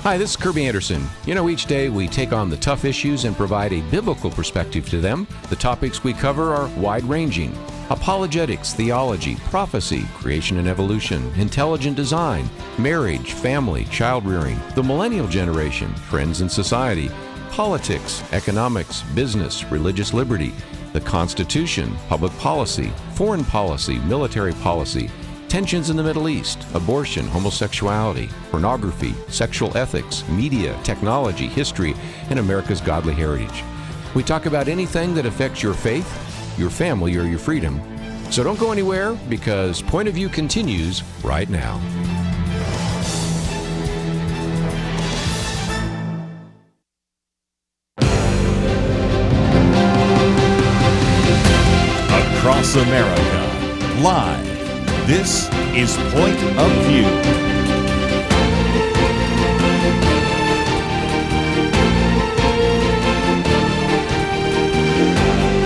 Hi, this is Kerby Anderson. You know, each day we take on the tough issues and provide a biblical perspective to them. The topics we cover are wide-ranging: apologetics, theology, prophecy, creation and evolution, intelligent design, marriage, family, child-rearing, the millennial generation, friends and society, politics, economics, business, religious liberty, the Constitution, public policy, foreign policy, military policy, tensions in the Middle East, abortion, homosexuality, pornography, sexual ethics, media, technology, history, and America's godly heritage. We talk about anything that affects your faith, your family, or your freedom. So don't go anywhere, because Point of View continues right now. Across America, live. This is Point of View.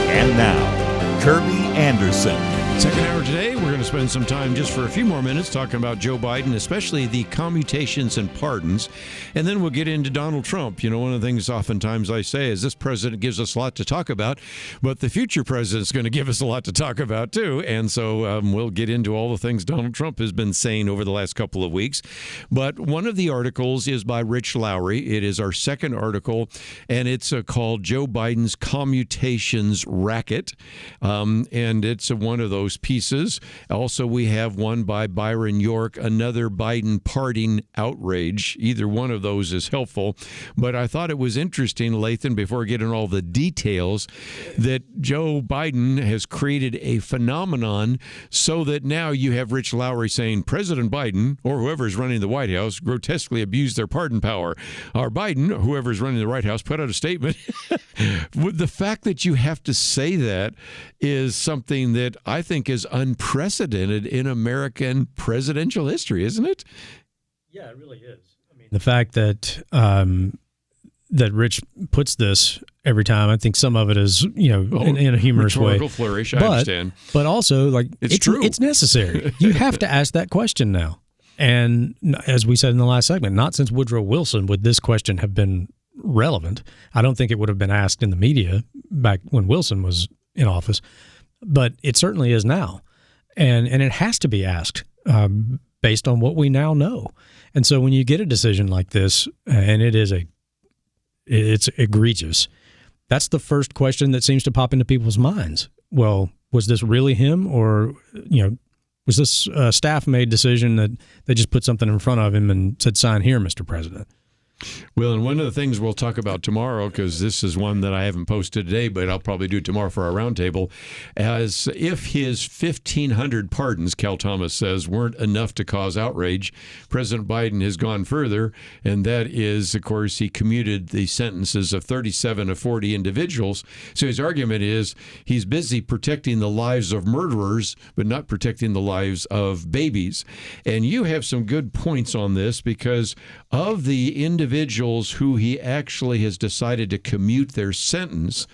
And now, Kerby Anderson. Second hour today, we're going to spend some time just for a few more minutes talking about Joe Biden, especially the commutations and pardons. And then we'll get into Donald Trump. You know, one of the things oftentimes I say is this president gives us a lot to talk about, but the future president's going to give us a lot to talk about too. And so we'll get into all the things Donald Trump has been saying over the last couple of weeks. But one of the articles is by Rich Lowry. It is our second article, and it's called Joe Biden's Commutations Racket. And it's one of those pieces. Also, we have one by Byron York, Another Biden Pardon Outrage. Either one of those is helpful. But I thought it was interesting, Lathan, before getting all the details, that Joe Biden has created a phenomenon so that now you have Rich Lowry saying President Biden, or whoever is running the White House, grotesquely abused their pardon power. Or Biden, whoever is running the White House, put out a statement. The fact that you have to say that is something that I think is unprecedented in American presidential history, isn't it? Yeah, it really is. I mean, the fact that that Rich puts this every time, I think some of it is, you know, in a humorous way. Rhetorical flourish, I understand. But also, like, it's true. It's necessary. You have to ask that question now. And as we said in the last segment, not since Woodrow Wilson would this question have been relevant. I don't think it would have been asked in the media back when Wilson was in office, but it certainly is now. And it has to be asked based on what we now know. And so when you get a decision like this, and it's egregious, that's the first question that seems to pop into people's minds. Well, was this really him, or, you know, was this a staff-made decision that they just put something in front of him and said, "Sign here, Mr. President"? Well, and one of the things we'll talk about tomorrow, because this is one that I haven't posted today, but I'll probably do tomorrow for our roundtable, as if his 1,500 pardons, Cal Thomas says, weren't enough to cause outrage, President Biden has gone further, and that is, of course, he commuted the sentences of 37 of 40 individuals. So his argument is he's busy protecting the lives of murderers, but not protecting the lives of babies. And you have some good points on this, because of the individuals individuals who he actually has decided to commute their sentence.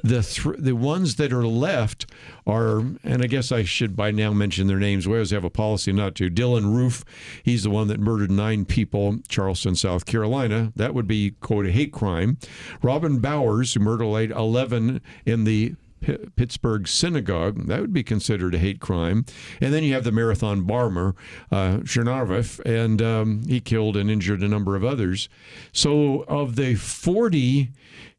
The ones that are left are, and I guess I should by now mention their names. We always have a policy not to. Dylan Roof, he's the one that murdered 9 people, Charleston, South Carolina. That would be, quote, a hate crime. Robin Bowers, who murdered 11 in the Pittsburgh synagogue, that would be considered a hate crime. And then you have the marathon bomber, Chernoviv, and he killed and injured a number of others. So of the 40,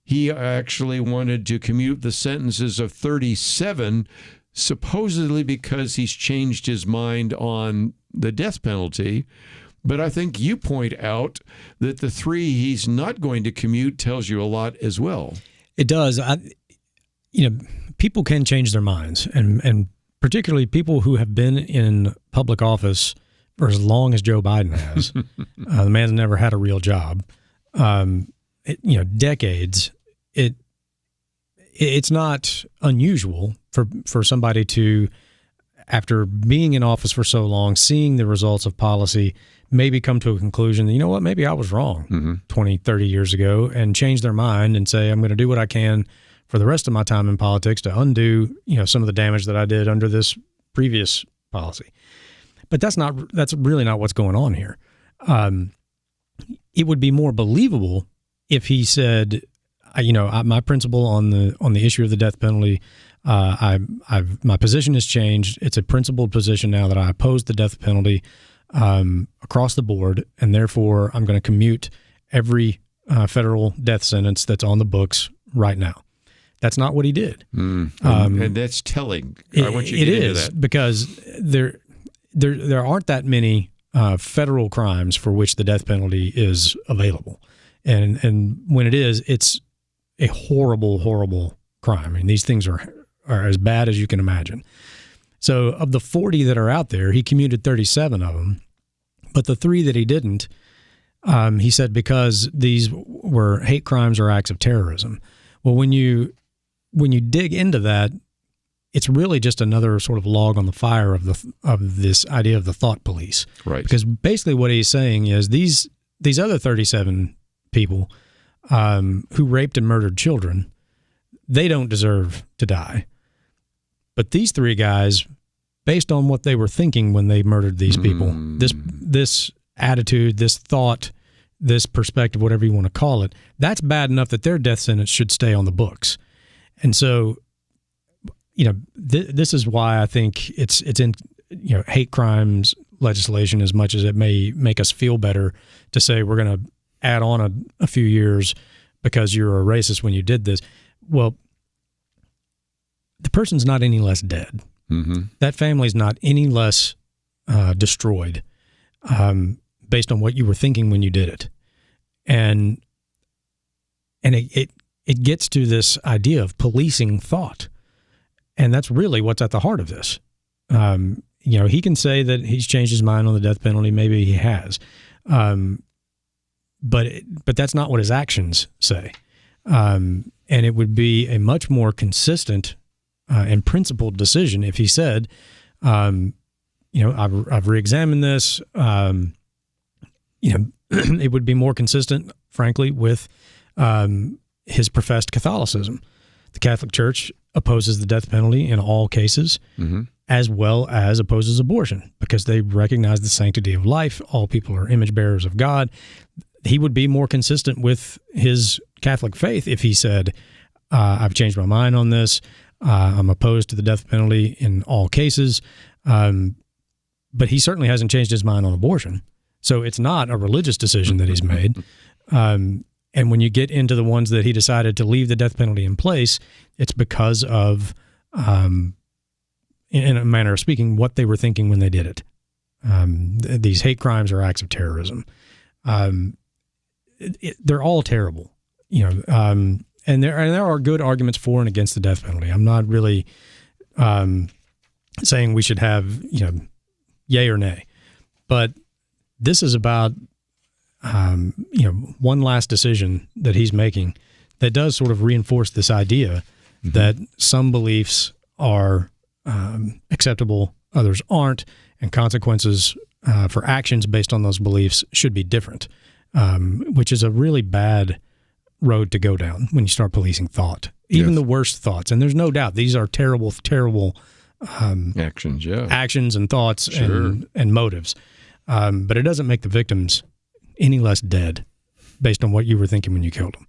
he actually wanted to commute the sentences of 37, supposedly because he's changed his mind on the death penalty. But I think you point out that the 3 he's not going to commute tells you a lot as well. It does. People can change their minds, and particularly people who have been in public office for as long as Joe Biden has. The man's never had a real job. Decades. It's not unusual for somebody to, after being in office for so long, seeing the results of policy, maybe come to a conclusion that, you know what, maybe I was wrong 20, 30 years ago, and change their mind and say, I'm going to do what I can for the rest of my time in politics to undo, some of the damage that I did under this previous policy. But that's really not what's going on here. It would be more believable if he said, my principle on the issue of the death penalty, my position has changed. It's a principled position now that I oppose the death penalty across the board, and therefore I'm going to commute every federal death sentence that's on the books right now. That's not what he did. And that's telling. I want you to get into that. Because there aren't that many federal crimes for which the death penalty is available. And when it is, it's a horrible, horrible crime. I mean, these things are as bad as you can imagine. So of the 40 that are out there, he commuted 37 of them. But the 3 that he didn't, he said because these were hate crimes or acts of terrorism. Well, when you dig into that, it's really just another sort of log on the fire of this idea of the thought police. Right. Because basically what he's saying is these other 37 people who raped and murdered children, they don't deserve to die. But these 3 guys, based on what they were thinking when they murdered these people, this attitude, this thought, this perspective, whatever you want to call it, that's bad enough that their death sentence should stay on the books. And so, this is why I think it's in hate crimes legislation, as much as it may make us feel better to say we're going to add on a few years because you're a racist when you did this. Well, the person's not any less dead. That family's not any less destroyed based on what you were thinking when you did it. And it gets to this idea of policing thought. And that's really what's at the heart of this. He can say that he's changed his mind on the death penalty. Maybe he has. But that's not what his actions say. And it would be a much more consistent and principled decision if he said, I've reexamined this. It would be more consistent, frankly, with his professed Catholicism. The Catholic Church opposes the death penalty in all cases, as well as opposes abortion, because they recognize the sanctity of life. All people are image bearers of God. He would be more consistent with his Catholic faith if he said, I've changed my mind on this. I'm opposed to the death penalty in all cases. But he certainly hasn't changed his mind on abortion. So it's not a religious decision that he's made. And when you get into the ones that he decided to leave the death penalty in place, it's because of, in a manner of speaking, what they were thinking when they did it. These hate crimes are acts of terrorism. They're all terrible, and there are good arguments for and against the death penalty. I'm not really saying we should have, yay or nay, but this is about one last decision that he's making that does sort of reinforce this idea that some beliefs are acceptable, others aren't, and consequences for actions based on those beliefs should be different. which is a really bad road to go down when you start policing thought, even the worst thoughts. And there's no doubt these are terrible, terrible actions and thoughts and motives. But it doesn't make the victims any less dead based on what you were thinking when you killed them.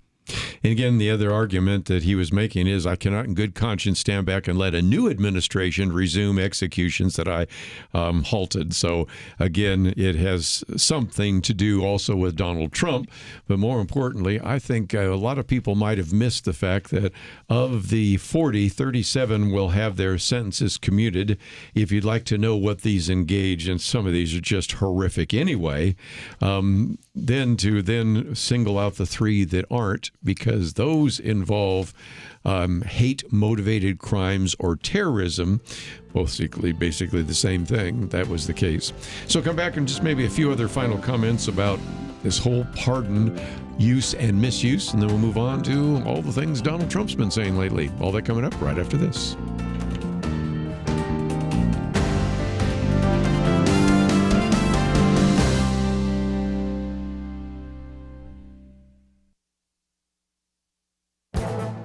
And again, the other argument that he was making is, I cannot in good conscience stand back and let a new administration resume executions that I halted. So again, it has something to do also with Donald Trump. But more importantly, I think a lot of people might have missed the fact that of the 40, 37 will have their sentences commuted. If you'd like to know what these engage, and some of these are just horrific anyway, then to single out the 3 that aren't, because those involve hate-motivated crimes or terrorism, both basically the same thing. That was the case. So come back and just maybe a few other final comments about this whole pardon use and misuse, and then we'll move on to all the things Donald Trump's been saying lately. All that coming up right after this.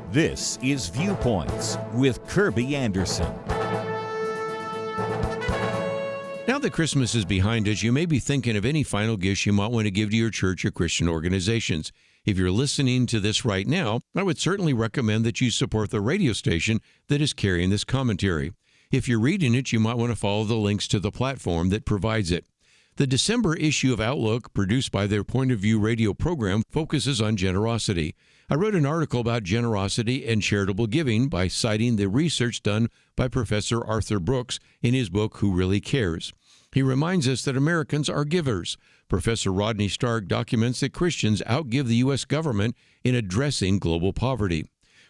This is Viewpoints with Kerby Anderson. Now that Christmas is behind us, you may be thinking of any final gifts you might want to give to your church or Christian organizations. If you're listening to this right now, I would certainly recommend that you support the radio station that is carrying this commentary. If you're reading it, you might want to follow the links to the platform that provides it. The December issue of Outlook, produced by their Point of View radio program, focuses on generosity. I wrote an article about generosity and charitable giving by citing the research done by Professor Arthur Brooks in his book, Who Really Cares? He reminds us that Americans are givers. Professor Rodney Stark documents that Christians outgive the U.S. government in addressing global poverty.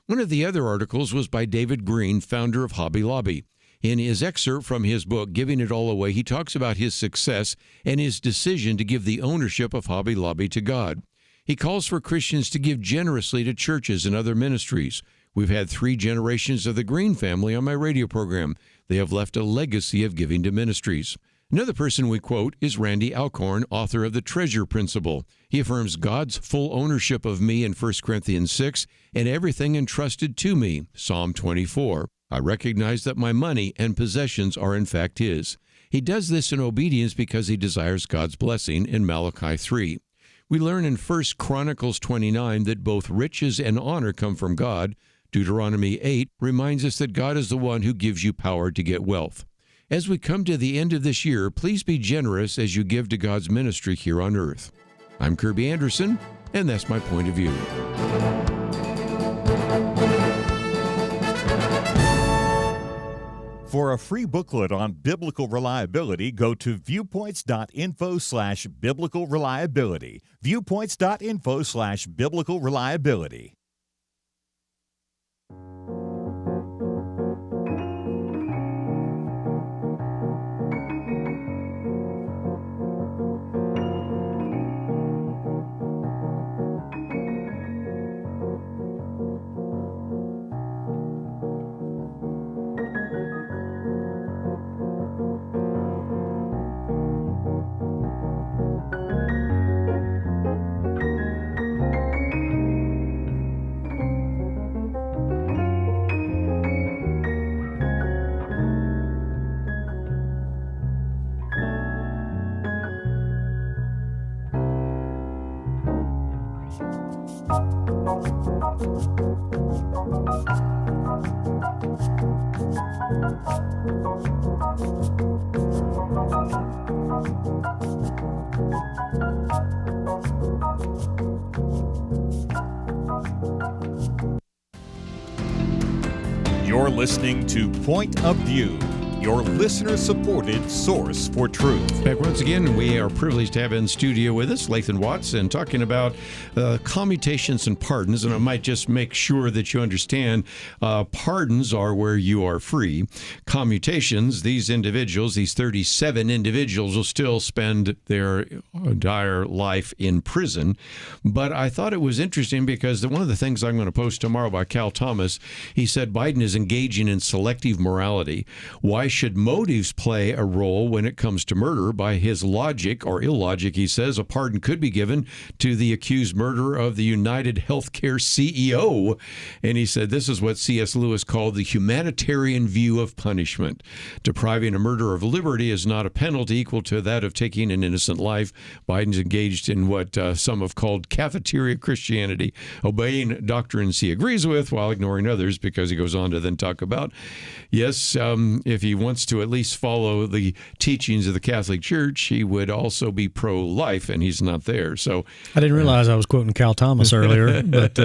One of the other articles was by David Green, founder of Hobby Lobby. In his excerpt from his book, Giving It All Away, he talks about his success and his decision to give the ownership of Hobby Lobby to God. He calls for Christians to give generously to churches and other ministries. We've had 3 generations of the Green family on my radio program. They have left a legacy of giving to ministries. Another person we quote is Randy Alcorn, author of The Treasure Principle. He affirms God's full ownership of me in 1 Corinthians 6 and everything entrusted to me, Psalm 24. I recognize that my money and possessions are in fact His. He does this in obedience because he desires God's blessing in Malachi 3. We learn in 1 Chronicles 29 that both riches and honor come from God. Deuteronomy 8 reminds us that God is the one who gives you power to get wealth. As we come to the end of this year, please be generous as you give to God's ministry here on earth. I'm Kerby Anderson, and that's my point of view. For a free booklet on biblical reliability, go to viewpoints.info/biblical reliability. Viewpoints.info/biblical reliability. You're listening to Point of View, your listener-supported source for truth. Back once again, we are privileged to have in studio with us Lathan Watts and talking about commutations and pardons. And I might just make sure that you understand pardons are where you are free. Commutations, these individuals, these 37 individuals will still spend their entire life in prison. But I thought it was interesting because one of the things I'm going to post tomorrow by Cal Thomas, he said Biden is engaging in selective morality. Why should motives play a role when it comes to murder? By his logic or illogic, he says, a pardon could be given to the accused murderer of the United Healthcare CEO. And he said this is what C.S. Lewis called the humanitarian view of punishment. Depriving a murderer of liberty is not a penalty equal to that of taking an innocent life. Biden's engaged in what some have called cafeteria Christianity, obeying doctrines he agrees with while ignoring others, because he goes on to then talk about, yes, if he wants to at least follow the teachings of the Catholic Church, he would also be pro-life, and he's not there. So I didn't realize I was quoting Cal Thomas earlier, but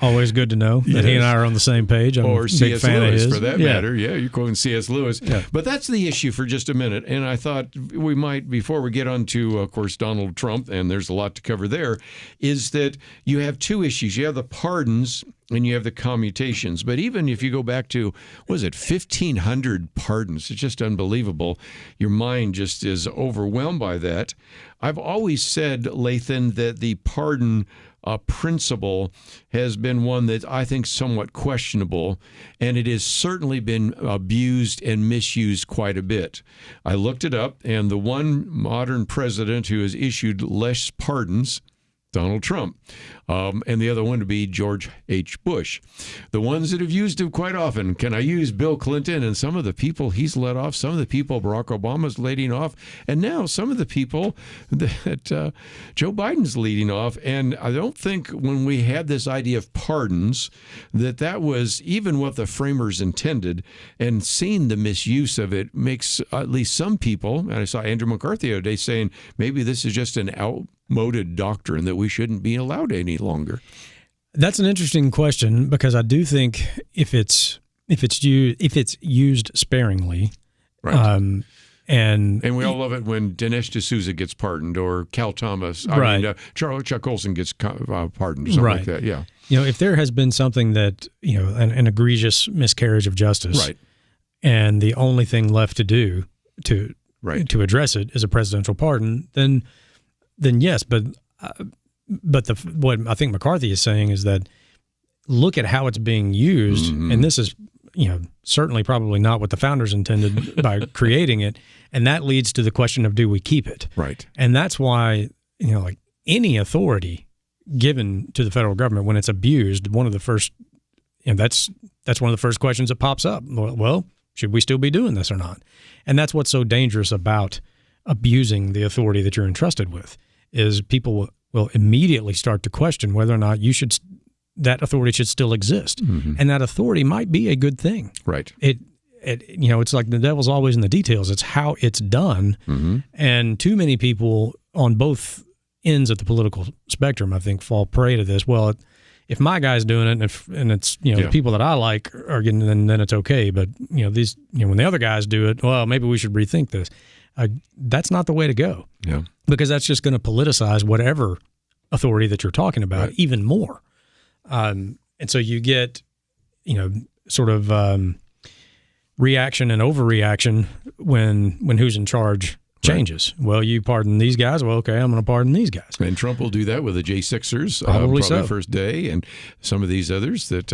always good to know that he and I are on the same page. I'm or a big C.S. fan Lewis, of his. for that matter. Yeah, you're quoting C.S. Lewis. Yeah. But that's the issue for just a minute, and I thought we might, before we get on to, of course, Donald Trump, and there's a lot to cover there, is that you have two issues. You have the pardons and you have the commutations. But even if you go back to, what is it, 1,500 pardons, it's just unbelievable. Your mind just is overwhelmed by that. I've always said, Lathan, that the pardon principle has been one that I think somewhat questionable, and it has certainly been abused and misused quite a bit. I looked it up, and the one modern president who has issued less pardons, Donald Trump, and the other one to be George H. Bush. The ones that have used him quite often, can I use Bill Clinton and some of the people he's let off, some of the people Barack Obama's leading off, and now some of the people that Joe Biden's leading off. And I don't think when we had this idea of pardons that was even what the framers intended, and seeing the misuse of it makes at least some people, and I saw Andrew McCarthy the other day saying maybe this is just an outmoded doctrine that we shouldn't be allowed any longer. That's an interesting question, because I do think if it's used sparingly, right. And we all love it when Dinesh D'Souza gets pardoned, or Cal Thomas, Chuck Olson gets pardoned, or something like that. Yeah, if there has been something that an egregious miscarriage of justice, right, and the only thing left to do to address it is a presidential pardon, then yes, but what I think McCarthy is saying is that look at how it's being used, and this is certainly probably not what the founders intended by creating it, and that leads to the question of, do we keep it? Right. And that's why like any authority given to the federal government, when it's abused, one of the first that's one of the first questions that pops up. Well, should we still be doing this or not? And that's what's so dangerous about abusing the authority that you're entrusted with, is people will immediately start to question whether or not that authority should still exist. And that authority might be a good thing. Right. It's like the devil's always in the details. It's how it's done. And too many people on both ends of the political spectrum, I think, fall prey to this. Well, if my guy's doing it, and it's the people that I like are getting, then it's okay. But these when the other guys do it, well, maybe we should rethink this. That's not the way to go. Yeah. Because that's just going to politicize whatever authority that you're talking about even more. And so you get, sort of reaction and overreaction when who's in charge changes. Right. Well, you pardon these guys. Well, okay, I'm going to pardon these guys. And Trump will do that with the J6ers probably first day, and some of these others that.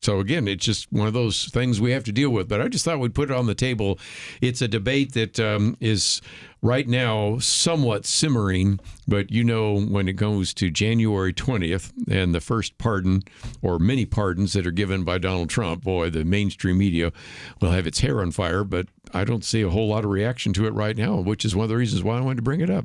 So again, it's just one of those things we have to deal with. But I just thought we'd put it on the table. It's a debate that is right now somewhat simmering, but when it goes to January 20th and the first pardon or many pardons that are given by Donald Trump, boy, the mainstream media will have its hair on fire. But I don't see a whole lot of reaction to it right now, which is one of the reasons why I wanted to bring it up.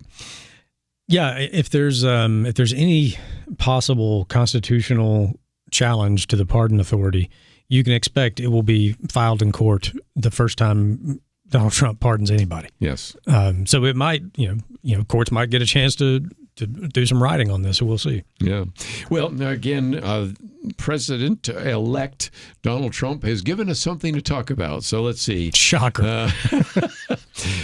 Yeah, if there's any possible constitutional challenge to the pardon authority, you can expect it will be filed in court the first time Donald Trump pardons anybody. Yes. So it might, courts might get a chance to do some writing on this, so we'll see. Yeah. Well, again, President-elect Donald Trump has given us something to talk about. So let's see. Shocker.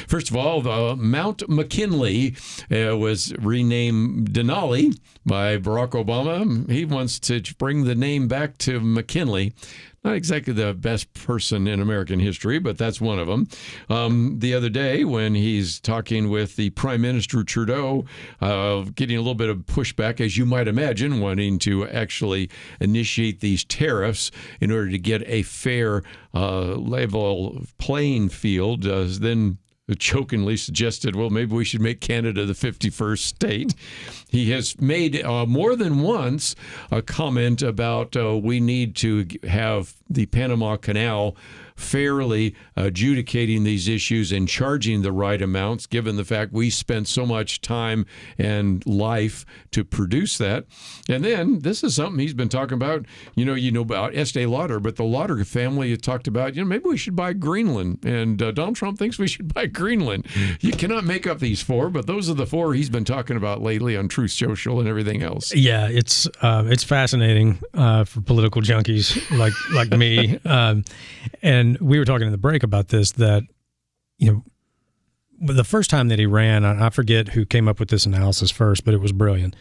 First of all, Mount McKinley was renamed Denali by Barack Obama. He wants to bring the name back to McKinley. not exactly the best person in American history, but that's one of them. The other day when he's talking with the Prime Minister Trudeau, getting a little bit of pushback, as you might imagine, wanting to actually initiate these tariffs in order to get a fair level playing field, then jokingly suggested, well, maybe we should make Canada the 51st state. He has made more than once a comment about we need to have the Panama Canal fairly adjudicating these issues and charging the right amounts, given the fact we spent so much time and life to produce that. And then this is something he's been talking about. You know about Estee Lauder, but the Lauder family had talked about, maybe we should buy Greenland. And Donald Trump thinks we should buy Greenland. You cannot make up these four, but those are the four he's been talking about lately on Truth Social and everything else. Yeah, it's fascinating for political junkies like me. And we were talking in the break about this, that, the first time that he ran, I forget who came up with this analysis first, but it was brilliant.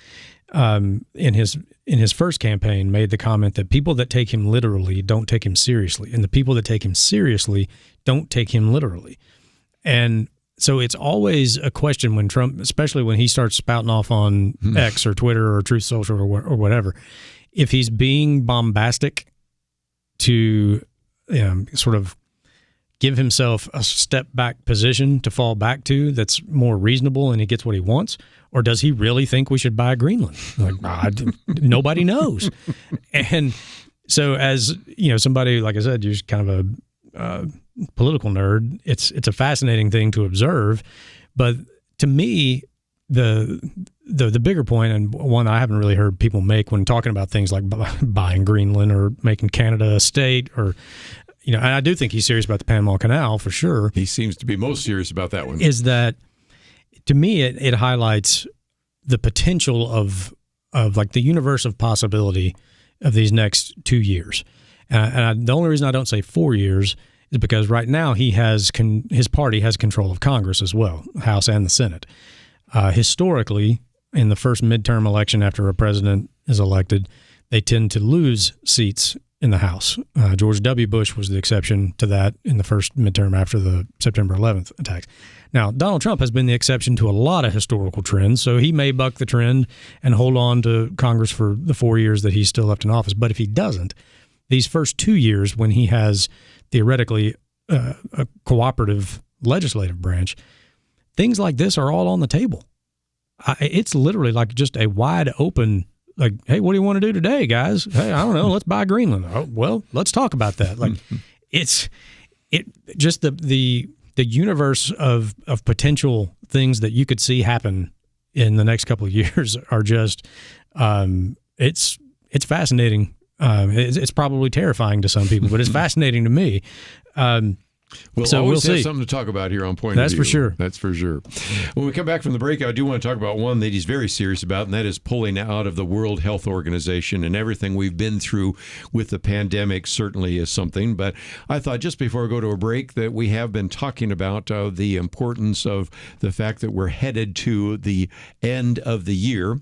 In his first campaign, made the comment that people that take him literally don't take him seriously, and the people that take him seriously don't take him literally. And so it's always a question when Trump, especially when he starts spouting off on X or Twitter or Truth Social or whatever, if he's being bombastic to sort of give himself a step back position to fall back to that's more reasonable and he gets what he wants, or does he really think we should buy Greenland? Nobody knows. And so, as somebody, like I said, you're kind of a political nerd, it's a fascinating thing to observe. But to me, the bigger point, and one I haven't really heard people make when talking about things like buying Greenland or making Canada a state, or and I do think he's serious about the Panama Canal for sure. He seems to be most serious about that one. Is that, to me, it highlights the potential of like the universe of possibility of these next 2 years. And the only reason I don't say 4 years is because right now his party has control of Congress as well, House and the Senate. Historically, in the first midterm election after a president is elected, they tend to lose seats in the House. George W. Bush was the exception to that in the first midterm after the September 11th attacks. Now, Donald Trump has been the exception to a lot of historical trends, so he may buck the trend and hold on to Congress for the 4 years that he's still left in office. But if he doesn't, these first 2 years when he has theoretically a cooperative legislative branch, things like this are all on the table. It's literally like just a wide open, like, hey, what do you want to do today, guys? Hey, I don't know. Let's buy Greenland. Oh, well, let's talk about that. Like, it's just the universe of potential things that you could see happen in the next couple of years are just, it's fascinating. It's probably terrifying to some people, but it's fascinating to me. We'll always have something to talk about here on Point of View. That's for sure. That's for sure. When we come back from the break, I do want to talk about one that he's very serious about, and that is pulling out of the World Health Organization. And everything we've been through with the pandemic certainly is something. But I thought just before I go to a break that we have been talking about the importance of the fact that we're headed to the end of the year.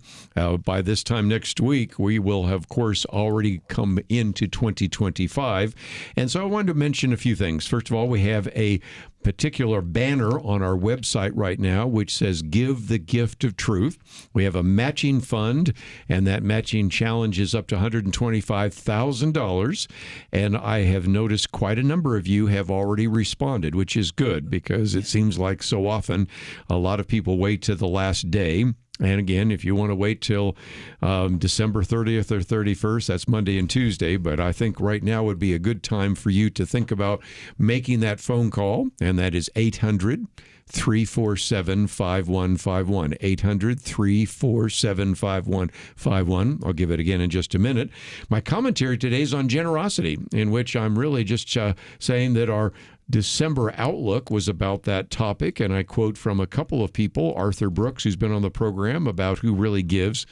By this time next week, we will have, of course, already come into 2025. And so I wanted to mention a few things. First of all, we have a particular banner on our website right now which says Give the Gift of Truth. We have a matching fund, and that matching challenge is up to $125,000. And I have noticed quite a number of you have already responded, which is good because it seems like so often a lot of people wait to the last day. And again, if you want to wait till December 30th or 31st, that's Monday and Tuesday. But I think right now would be a good time for you to think about making that phone call. And that is 800-347-5151. 800-347-5151. I'll give it again in just a minute. My commentary today is on generosity, in which I'm really just saying that our December outlook was about that topic, and I quote from a couple of people, Arthur Brooks, who's been on the program, about who really gives.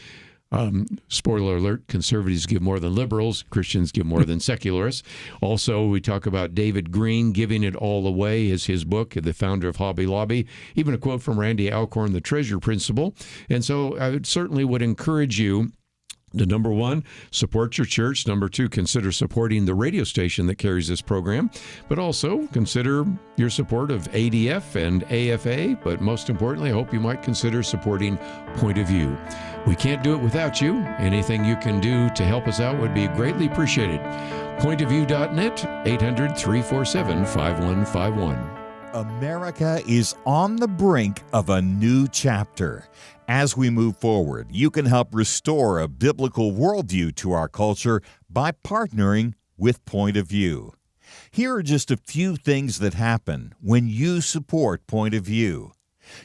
Spoiler alert, conservatives give more than liberals, Christians give more than secularists. Also, we talk about David Green, Giving It All Away is his book, the founder of Hobby Lobby. Even a quote from Randy Alcorn, The Treasure Principle. And so I certainly would encourage you The number one, support your church. Number two, consider supporting the radio station that carries this program, but also consider your support of ADF and AFA. But most importantly, I hope you might consider supporting Point of View. We can't do it without you. Anything you can do to help us out would be greatly appreciated. Pointofview.net, 800-347-5151. America is on the brink of a new chapter. As we move forward, you can help restore a biblical worldview to our culture by partnering with Point of View. Here are just a few things that happen when you support Point of View.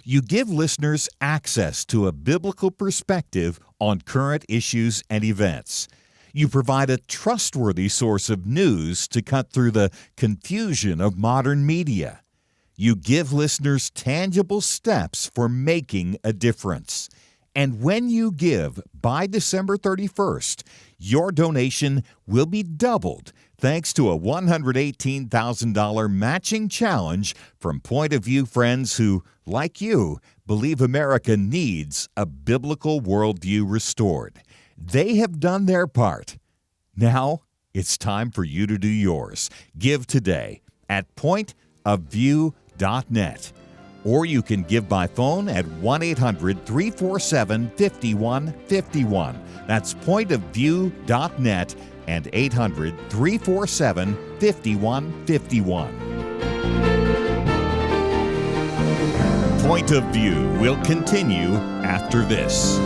You give listeners access to a biblical perspective on current issues and events. You provide a trustworthy source of news to cut through the confusion of modern media. You give listeners tangible steps for making a difference. And when you give by December 31st, your donation will be doubled thanks to a $118,000 matching challenge from Point of View friends who, like you, believe America needs a biblical worldview restored. They have done their part. Now it's time for you to do yours. Give today at pointofview.net. Or you can give by phone at 1-800-347-5151. That's pointofview.net and 800-347-5151. Point of View will continue after this.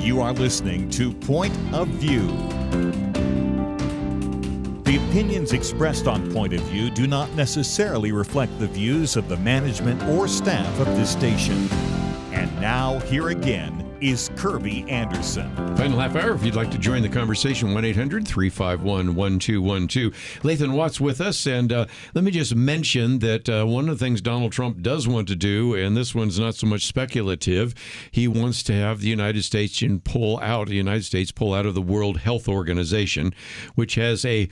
You are listening to Point of View. The opinions expressed on Point of View do not necessarily reflect the views of the management or staff of this station. And now, here again is Kerby Anderson. Final half hour, if you'd like to join the conversation, 1-800-351-1212. Lathan Watts with us, and let me just mention that one of the things Donald Trump does want to do, and this one's not so much speculative, he wants to have the United States pull out of the World Health Organization, which has a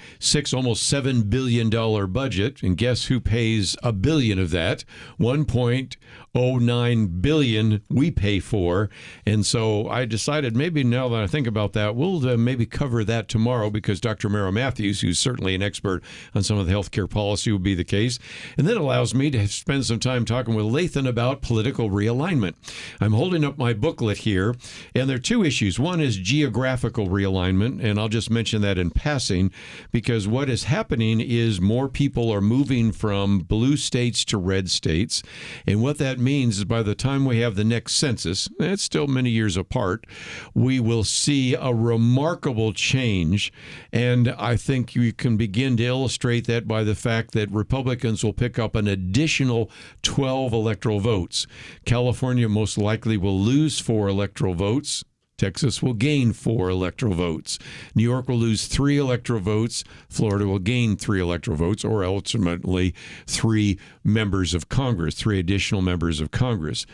almost $7 billion budget, and guess who pays $1 billion of that? 1.09 billion we pay for. And so I decided maybe now that I think about that, we'll maybe cover that tomorrow, because Dr. Mara Matthews, who's certainly an expert on some of the healthcare policy, will be the case. And that allows me to spend some time talking with Lathan about political realignment. I'm holding up my booklet here, and there are two issues. One is geographical realignment, and I'll just mention that in passing, because what is happening is more people are moving from blue states to red states. And what that means is by the time we have the next census, it's still many years apart, we will see a remarkable change. And I think you can begin to illustrate that by the fact that Republicans will pick up an additional 12 electoral votes. California most likely will lose 4 electoral votes. Texas will gain 4 electoral votes. New York will lose 3 electoral votes. Florida will gain 3 electoral votes, or ultimately 3 members of Congress, 3 additional members of Congress.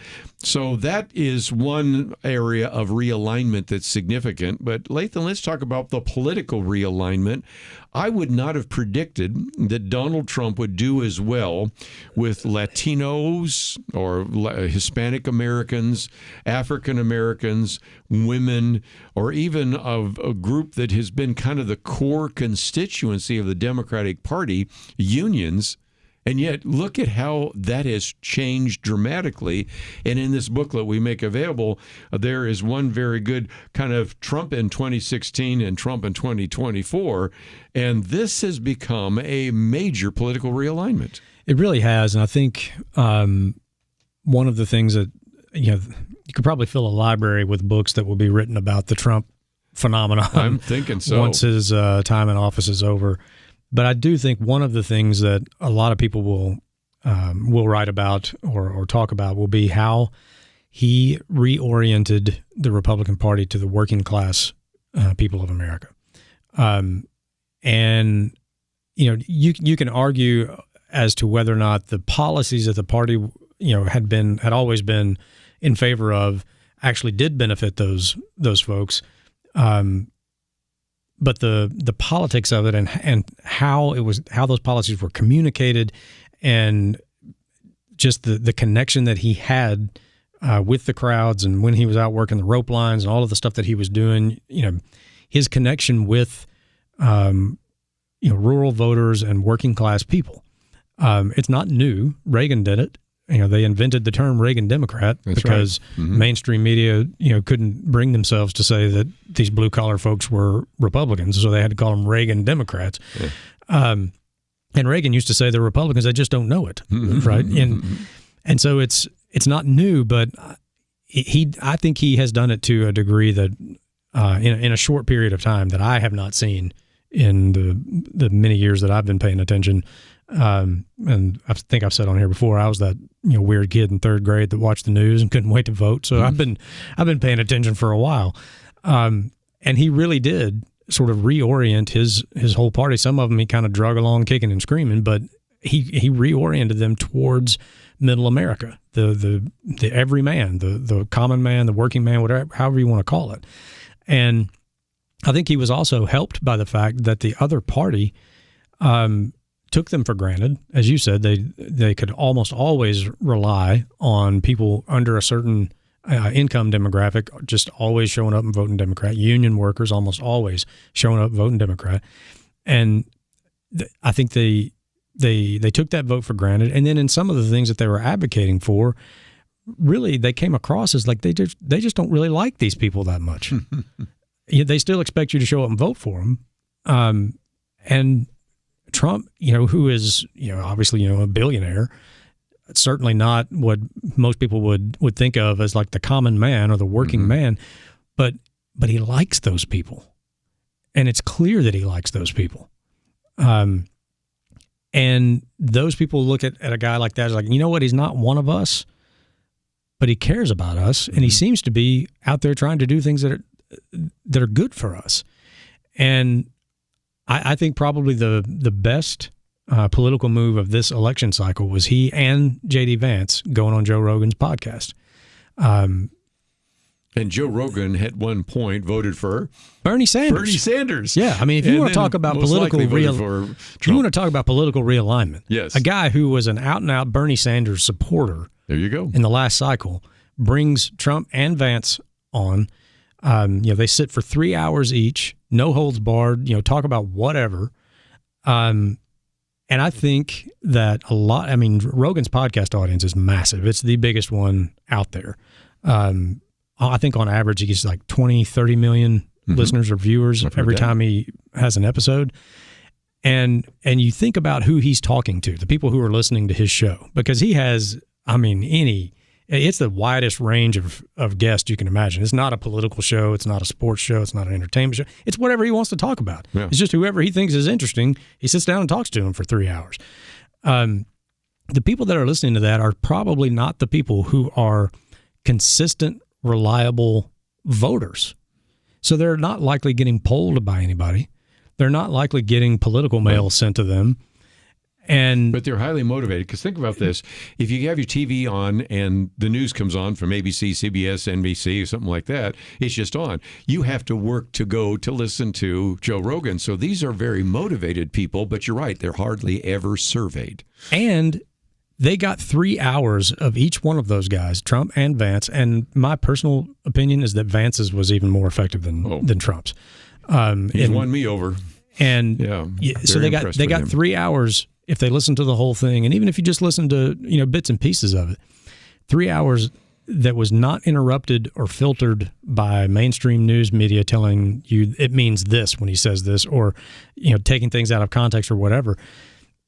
So that is one area of realignment that's significant. But Lathan, let's talk about the political realignment. I would not have predicted that Donald Trump would do as well with Latinos or Hispanic Americans, African Americans, women, or even of a group that has been kind of the core constituency of the Democratic Party, unions. And yet, look at how that has changed dramatically. And in this booklet we make available, there is one very good kind of Trump in 2016 and Trump in 2024. And this has become a major political realignment. It really has. And I think one of the things that, you could probably fill a library with books that will be written about the Trump phenomenon. I'm thinking so. Once his time in office is over. But I do think one of the things that a lot of people will write about or talk about will be how he reoriented the Republican Party to the working class people of America. And you can argue as to whether or not the policies that the party had always been in favor of actually did benefit those folks. But the politics of it and how those policies were communicated, and just the connection that he had with the crowds, and when he was out working the rope lines and all of the stuff that he was doing, his connection with rural voters and working class people. It's not new. Reagan did it. They invented the term Reagan Democrat. That's because right. Mm-hmm. Mainstream media, couldn't bring themselves to say that these blue collar folks were Republicans, so they had to call them Reagan Democrats. Yeah. And Reagan used to say they're Republicans, they just don't know it, right? And so it's not new, but I think he has done it to a degree that in a short period of time that I have not seen in the many years that I've been paying attention. And I think I've said on here before, I was that weird kid in 3rd grade that watched the news and couldn't wait to vote. So I've been paying attention for a while, and he really did sort of reorient his whole party. Some of them he kind of drug along kicking and screaming, but he reoriented them towards Middle America, the everyman, the common man, the working man, whatever, however you want to call it. And I think he was also helped by the fact that the other party took them for granted. As you said, they could almost always rely on people under a certain income demographic just always showing up and voting Democrat. Union workers almost always showing up voting Democrat. And I think they took that vote for granted. And then in some of the things that they were advocating for, really they came across as like they just don't really like these people that much. They still expect you to show up and vote for them. And Trump, who is, obviously, a billionaire, certainly not what most people would think of as like the common man or the working man, but but he likes those people. And it's clear that he likes those people. And those people look at a guy like that as like, you know what, he's not one of us, but he cares about us, and he seems to be out there trying to do things that are good for us. And I think probably the best political move of this election cycle was he and J.D. Vance going on Joe Rogan's podcast. And Joe Rogan at one point voted for Bernie Sanders. Bernie Sanders. Yeah, I mean, if you want to talk about political realignment, yes, a guy who was an out-and-out Bernie Sanders supporter, there you go, in the last cycle, brings Trump and Vance on. They sit for 3 hours each, no holds barred. Talk about whatever. And I think that Rogan's podcast audience is massive. It's the biggest one out there. I think on average he gets like 20, 30 million listeners or viewers every time he has an episode. And you think about who he's talking to, the people who are listening to his show, because he has, it's the widest range of guests you can imagine. It's not a political show. It's not a sports show. It's not an entertainment show. It's whatever he wants to talk about. Yeah. It's just whoever he thinks is interesting. He sits down and talks to him for 3 hours. The people that are listening to that are probably not the people who are consistent, reliable voters. So they're not likely getting polled by anybody. They're not likely getting political mail sent to them. But they're highly motivated, because think about this. If you have your TV on and the news comes on from ABC, CBS, NBC, or something like that, it's just on. You have to work to go to listen to Joe Rogan. So these are very motivated people, but you're right, they're hardly ever surveyed. And they got 3 hours of each one of those guys, Trump and Vance, and my personal opinion is that Vance's was even more effective than Trump's. He's won me over. And so they got 3 hours if they listen to the whole thing, and even if you just listen to bits and pieces of it, 3 hours that was not interrupted or filtered by mainstream news media telling you it means this when he says this, or taking things out of context or whatever.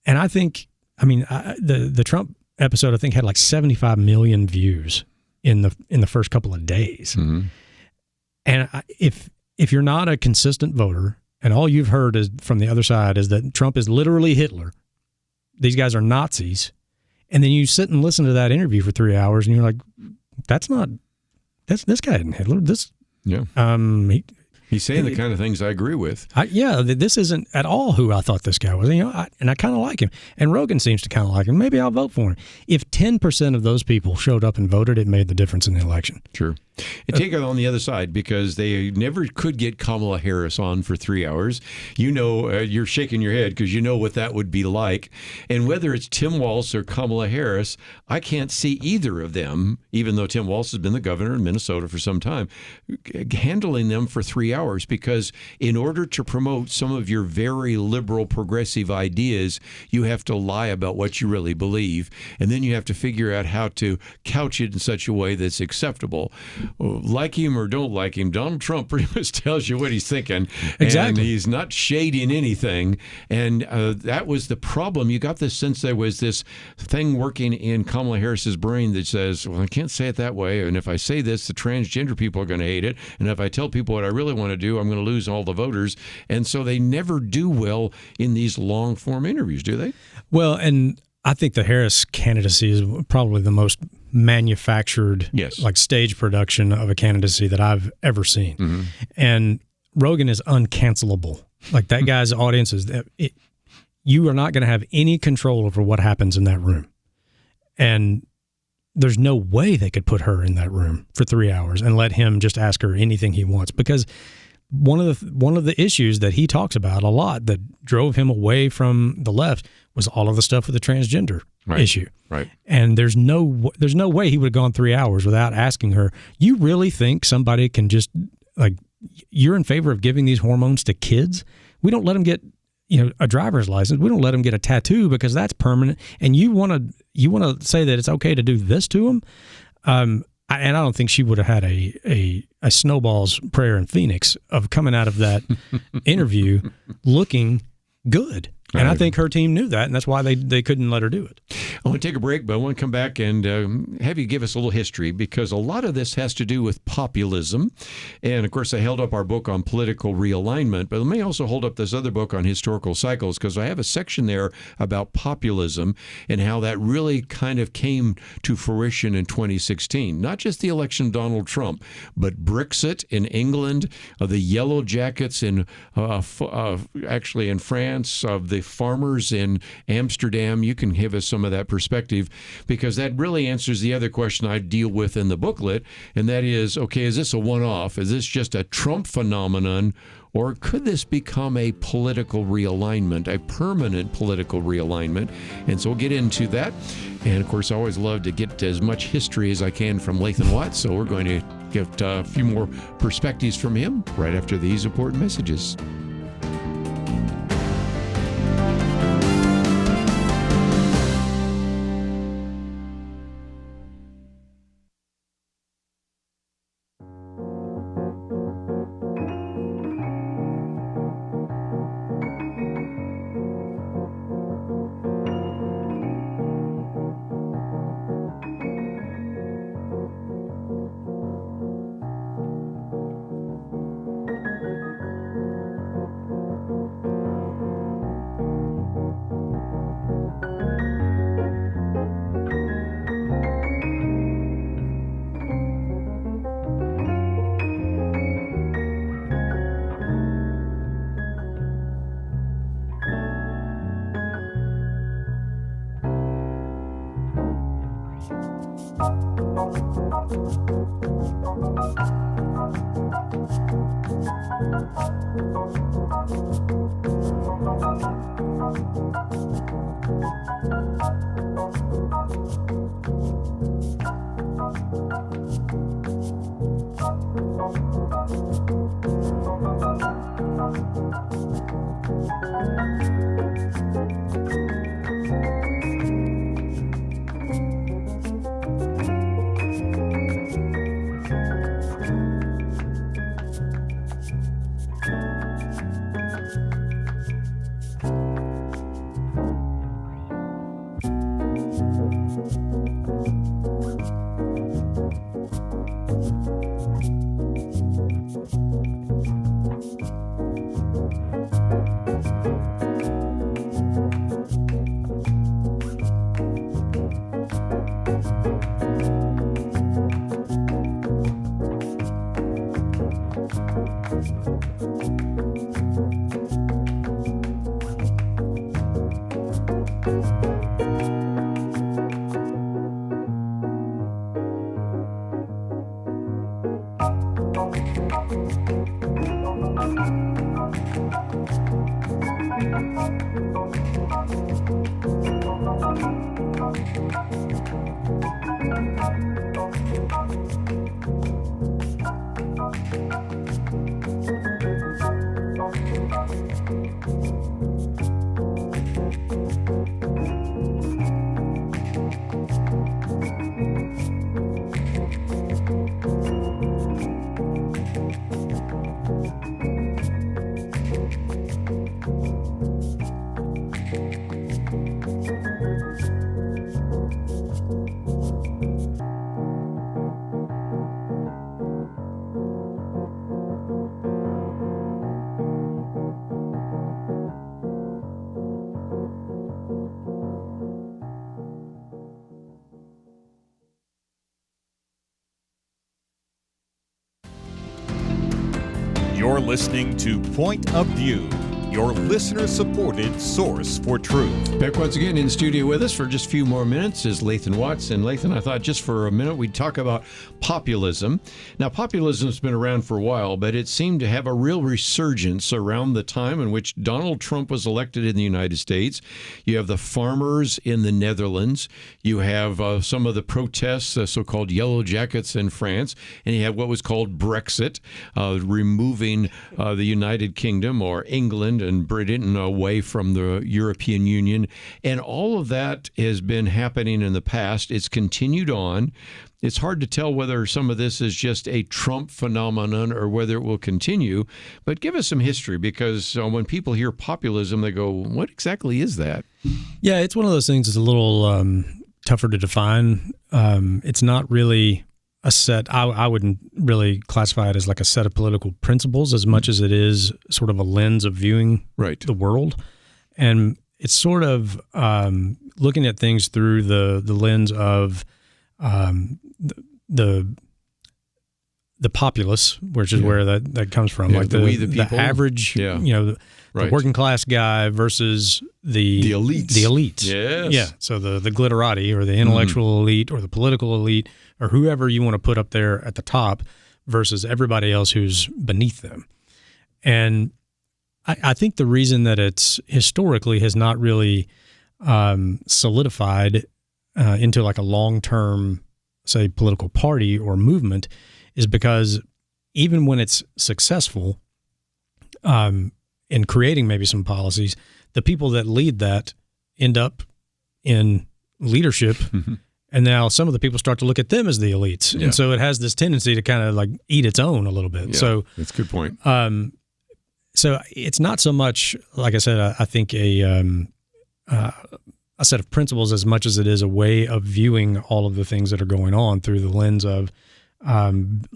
And I think, the Trump episode I think had like 75 million views in the first couple of days. Mm-hmm. And if you're not a consistent voter and all you've heard is from the other side is that Trump is literally Hitler, these guys are Nazis, and then you sit and listen to that interview for 3 hours and you're like, this guy isn't Hitler. He's saying the kind of things I agree with. This isn't at all who I thought this guy was. And I kind of like him. And Rogan seems to kind of like him. Maybe I'll vote for him. If 10% of those people showed up and voted, it made the difference in the election. Sure. And take it on the other side, because they never could get Kamala Harris on for 3 hours. You're shaking your head because you know what that would be like. And whether it's Tim Walz or Kamala Harris, I can't see either of them, even though Tim Walz has been the governor in Minnesota for some time, handling them for 3 hours, because in order to promote some of your very liberal, progressive ideas, you have to lie about what you really believe. And then you have to figure out how to couch it in such a way that's acceptable. Like him or don't like him, Donald Trump pretty much tells you what he's thinking. Exactly. And he's not shading anything. And that was the problem. You got this sense there was this thing working in Kamala Harris's brain that says, well, I can't say it that way. And if I say this, the transgender people are going to hate it. And if I tell people what I really want to do, I'm going to lose all the voters. And so they never do well in these long-form interviews, do they? Well, and I think the Harris candidacy is probably the most manufactured, like stage production of a candidacy that I've ever seen. Mm-hmm. And Rogan is uncancelable. Like that guy's audience is, you are not going to have any control over what happens in that room. And there's no way they could put her in that room for 3 hours and let him just ask her anything he wants, because one of the issues that he talks about a lot that drove him away from the left was all of the stuff with the transgender issue. Right. And there's no way he would have gone 3 hours without asking her, you really think somebody can just, like, you're in favor of giving these hormones to kids? We don't let them get, a driver's license. We don't let them get a tattoo because that's permanent. And you want to say that it's okay to do this to them? And I don't think she would have had a snowball's prayer in Phoenix of coming out of that interview looking good. And I think her team knew that, and that's why they couldn't let her do it. I want to take a break, but I want to come back and have you give us a little history, because a lot of this has to do with populism. And, of course, I held up our book on political realignment, but let me also hold up this other book on historical cycles, because I have a section there about populism and how that really kind of came to fruition in 2016. Not just the election of Donald Trump, but Brexit in England, the Yellow Jackets in actually in France, of the farmers in Amsterdam. You can give us some of that perspective, because that really answers the other question I deal with in the booklet, and that is, okay, is this a one-off? Is this just a Trump phenomenon, or could this become a political realignment, a permanent political realignment? And so we'll get into that. And, of course, I always love to get as much history as I can from Lathan Watts, so we're going to get a few more perspectives from him right after these important messages. You're listening to Point of View, your listener-supported source for truth. Back once again in the studio with us for just a few more minutes is Lathan Watts. And Lathan, I thought just for a minute we'd talk about populism. Now, populism's been around for a while, but it seemed to have a real resurgence around the time in which Donald Trump was elected in the United States. You have the farmers in the Netherlands. You have some of the protests, so-called Yellow Jackets in France. And you have what was called Brexit, removing the United Kingdom or England and Britain away from the European Union. And all of that has been happening in the past. It's continued on. It's hard to tell whether some of this is just a Trump phenomenon or whether it will continue. But give us some history, because when people hear populism, they go, what exactly is that? Yeah, it's one of those things that's a little tougher to define. It's not really a set. I wouldn't really classify it as like a set of political principles as much as it is sort of a lens of viewing the world. And it's sort of looking at things through the lens of the populace, which is where that comes from, like the average, the working class guy versus the elites. The elites. Yes. Yeah. So the glitterati or the intellectual elite or the political elite or whoever you want to put up there at the top versus everybody else who's beneath them. And I think the reason that it's historically has not really solidified into like a long-term, say, political party or movement is because even when it's successful in creating maybe some policies, the people that lead that end up in leadership. And now some of the people start to look at them as the elites. Yeah. And so it has this tendency to kind of like eat its own a little bit. Yeah, so that's a good point. So it's not so much, like I said, I think a set of principles as much as it is a way of viewing all of the things that are going on through the lens of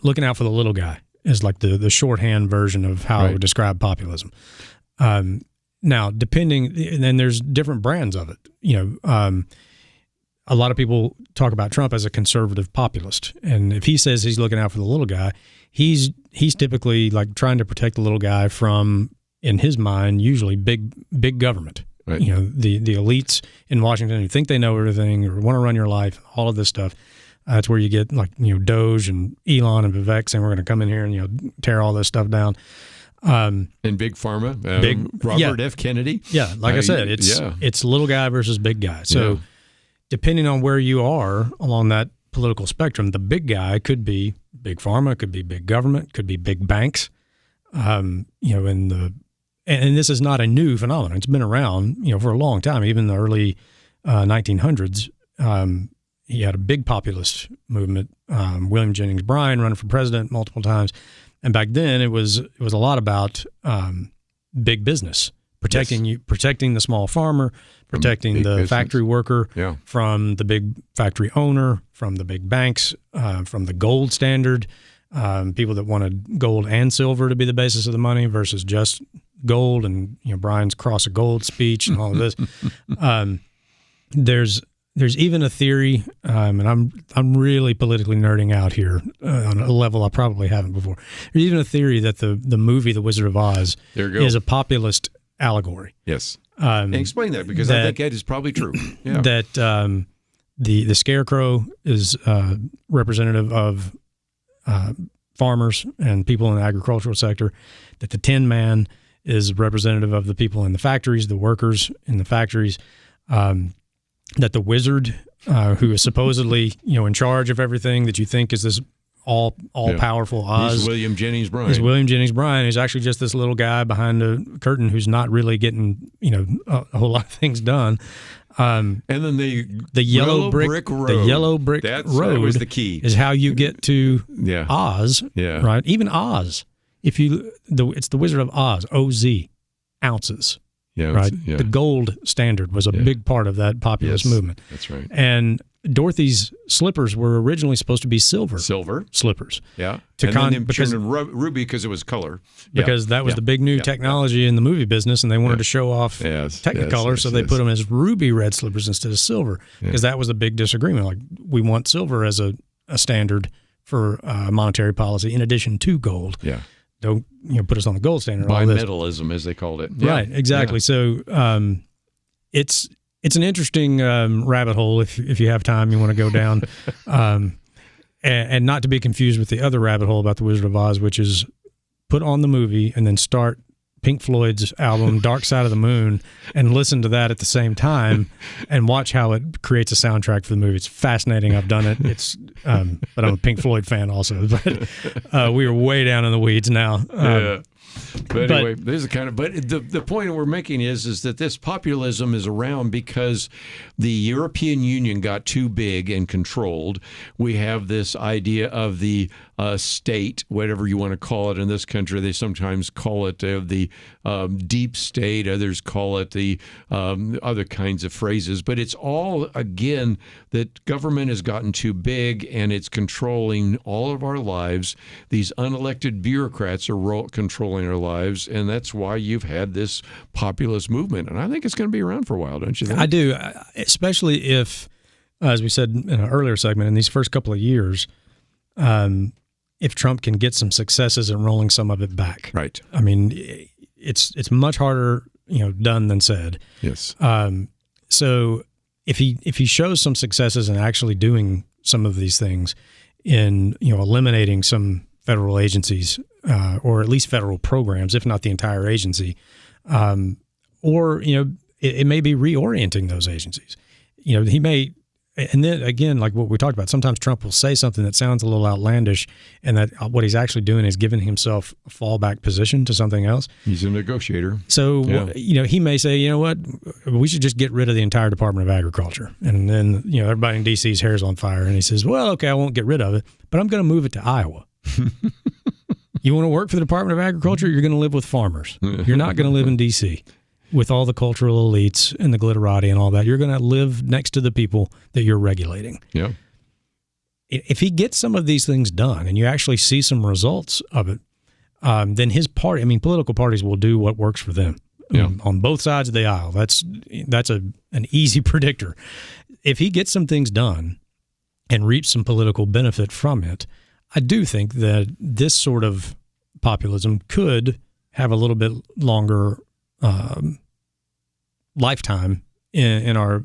looking out for the little guy is like the shorthand version of how I would describe populism. Now, depending, and then there's different brands of it. A lot of people talk about Trump as a conservative populist, and if he says he's looking out for the little guy, he's typically like trying to protect the little guy from, in his mind, usually big government. Right. The elites in Washington who think they know everything or want to run your life, all of this stuff. That's where you get like Doge and Elon and Vivek saying we're going to come in here and tear all this stuff down. And Big Pharma, Robert F. Kennedy. Yeah, like I said, it's little guy versus big guy. So depending on where you are along that political spectrum, the big guy could be big pharma, could be big government, could be big banks. And this is not a new phenomenon. It's been around, for a long time. Even in the early 1900s, he had a big populist movement. William Jennings Bryan running for president multiple times, and back then it was a lot about big business, protecting the small farmer, protecting the business. Factory worker from the big factory owner, from the big banks, from the gold standard. People that wanted gold and silver to be the basis of the money versus just gold, and Bryan's cross of gold speech and all of this. There's even a theory, and I'm really politically nerding out here on a level I probably haven't before. There's even a theory that the movie The Wizard of Oz is a populist allegory. Yes, and explain that, because I think that is probably true. Yeah. That the scarecrow is representative of farmers and people in the agricultural sector, that the Tin Man is representative of the people in the factories, the workers in the factories, that the wizard, who is supposedly in charge of everything that you think is this all powerful Oz, is William Jennings Bryan. He's actually just this little guy behind a curtain who's not really getting a whole lot of things done. And then the yellow brick road. The yellow brick road that was the key. Is how you get to Oz. Yeah. Right. Even Oz. It's the Wizard of Oz. OZ, ounces. Yeah. Right. Yeah. The gold standard was a big part of that populist movement. That's right. And Dorothy's slippers were originally supposed to be silver slippers. Yeah. Then they turned ruby because it was color. Because that was the big new technology in the movie business, and they wanted to show off Technicolor, so they put them as ruby red slippers instead of silver, because that was a big disagreement. Like, we want silver as a standard for monetary policy in addition to gold. Yeah. Don't put us on the gold standard. Bimetallism, as they called it. Yeah. Right, exactly. Yeah. So it's an interesting rabbit hole if you have time you want to go down, and not to be confused with the other rabbit hole about the Wizard of Oz, which is put on the movie and then start Pink Floyd's album Dark Side of the Moon and listen to that at the same time and watch how it creates a soundtrack for the movie. It's fascinating. I've done it. It's but I'm a Pink Floyd fan also. But we are way down in the weeds now. But anyway, this is kind of. But the point we're making is that this populism is around because the European Union got too big and controlled. We have this idea of the state, whatever you want to call it in this country. They sometimes call it the deep state. Others call it the other kinds of phrases. But it's all, again, that government has gotten too big and it's controlling all of our lives. These unelected bureaucrats are controlling our lives, and that's why you've had this populist movement. And I think it's going to be around for a while, don't you think? I do, especially if, as we said in an earlier segment, in these first couple of years, if Trump can get some successes in rolling some of it back. Right. I mean, it's much harder, done than said. Yes. So if he shows some successes in actually doing some of these things, in eliminating some federal agencies or at least federal programs, if not the entire agency, or it may be reorienting those agencies. He may. And then again, like what we talked about, sometimes Trump will say something that sounds a little outlandish, and that what he's actually doing is giving himself a fallback position to something else. He's a negotiator. So, he may say, you know what, we should just get rid of the entire Department of Agriculture. And then, everybody in D.C.'s hair's on fire. And he says, well, okay, I won't get rid of it, but I'm going to move it to Iowa. You want to work for the Department of Agriculture? You're going to live with farmers. You're not going to live in D.C. with all the cultural elites and the glitterati and all that. You're going to live next to the people that you're regulating. Yeah. If he gets some of these things done and you actually see some results of it, then his party, political parties will do what works for them on both sides of the aisle. That's an easy predictor. If he gets some things done and reaps some political benefit from it, I do think that this sort of populism could have a little bit longer lifetime in our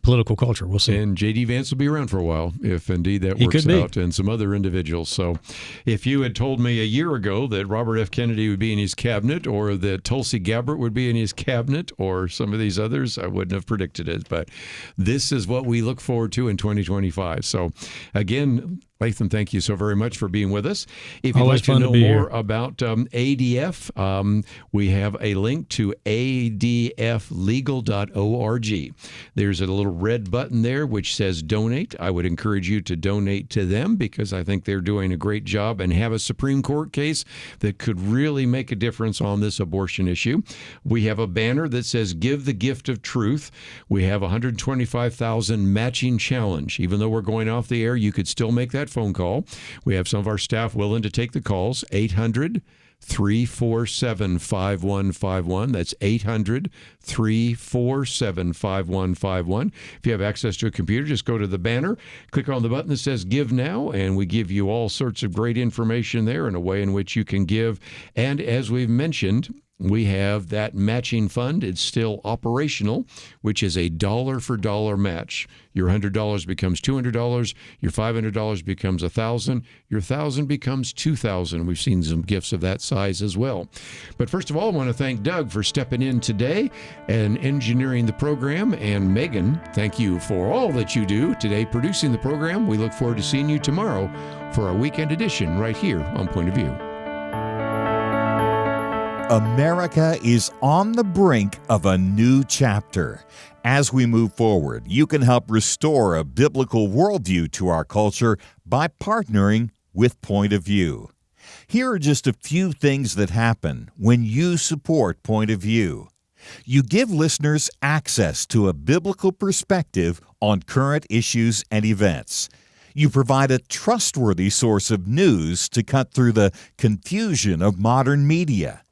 political culture. We'll see. And J.D. Vance will be around for a while if indeed that works out, and some other individuals. So if you had told me a year ago that Robert F. Kennedy would be in his cabinet, or that Tulsi Gabbard would be in his cabinet, or some of these others, I wouldn't have predicted it. But this is what we look forward to in 2025. So again, Lathan, thank you so very much for being with us. If you'd like to know more about ADF, we have a link to adflegal.org. There's a little red button there which says donate. I would encourage you to donate to them because I think they're doing a great job and have a Supreme Court case that could really make a difference on this abortion issue. We have a banner that says Give the Gift of Truth. We have a $125,000 matching challenge. Even though we're going off the air, you could still make that phone call. We have some of our staff willing to take the calls. 800-347-5151. That's 800-347-5151. If you have access to a computer, just go to the banner, click on the button that says Give Now, and we give you all sorts of great information there and a way in which you can give. And as we've mentioned, we have that matching fund. It's still operational, which is a dollar-for-dollar match. Your $100 becomes $200. Your $500 becomes $1,000. Your $1,000 becomes $2,000. We've seen some gifts of that size as well. But first of all, I want to thank Doug for stepping in today and engineering the program. And Megan, thank you for all that you do today producing the program. We look forward to seeing you tomorrow for our weekend edition right here on Point of View. America is on the brink of a new chapter. As we move forward, you can help restore a biblical worldview to our culture by partnering with Point of View. Here are just a few things that happen when you support Point of View. You give listeners access to a biblical perspective on current issues and events. You provide a trustworthy source of news to cut through the confusion of modern media.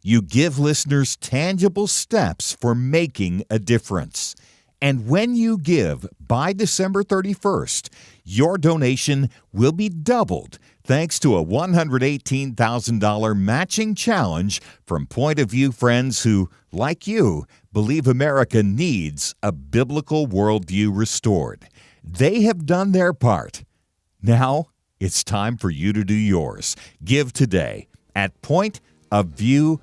You give listeners tangible steps for making a difference. And when you give by December 31st, your donation will be doubled thanks to a $118,000 matching challenge from Point of View friends who, like you, believe America needs a biblical worldview restored. They have done their part. Now it's time for you to do yours. Give today at pointofview.net.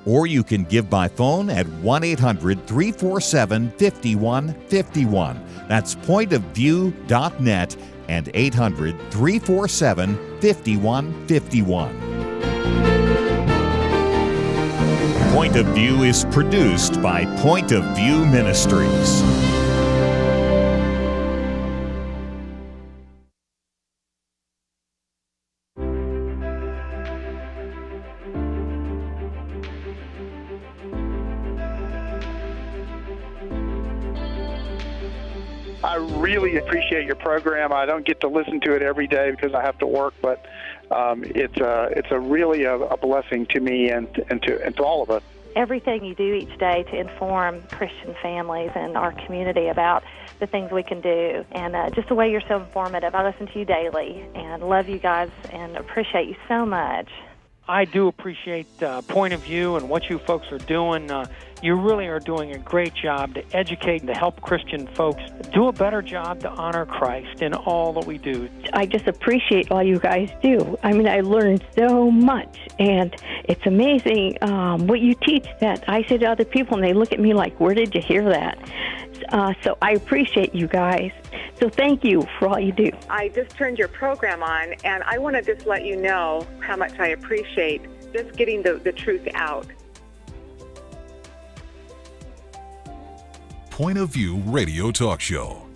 Or you can give by phone at 1-800-347-5151. That's pointofview.net and 800-347-5151. Point of View is produced by Point of View Ministries. I really appreciate your program. I don't get to listen to it every day because I have to work, but it's really a blessing to me and to all of us. Everything you do each day to inform Christian families and our community about the things we can do, and just the way you're so informative. I listen to you daily and love you guys and appreciate you so much. I do appreciate Point of View and what you folks are doing. You really are doing a great job to educate and to help Christian folks do a better job to honor Christ in all that we do. I just appreciate all you guys do. I mean, I learned so much, and it's amazing what you teach that I say to other people, and they look at me like, where did you hear that? So I appreciate you guys. So thank you for all you do. I just turned your program on, and I want to just let you know how much I appreciate just getting the truth out. Point of View Radio Talk Show.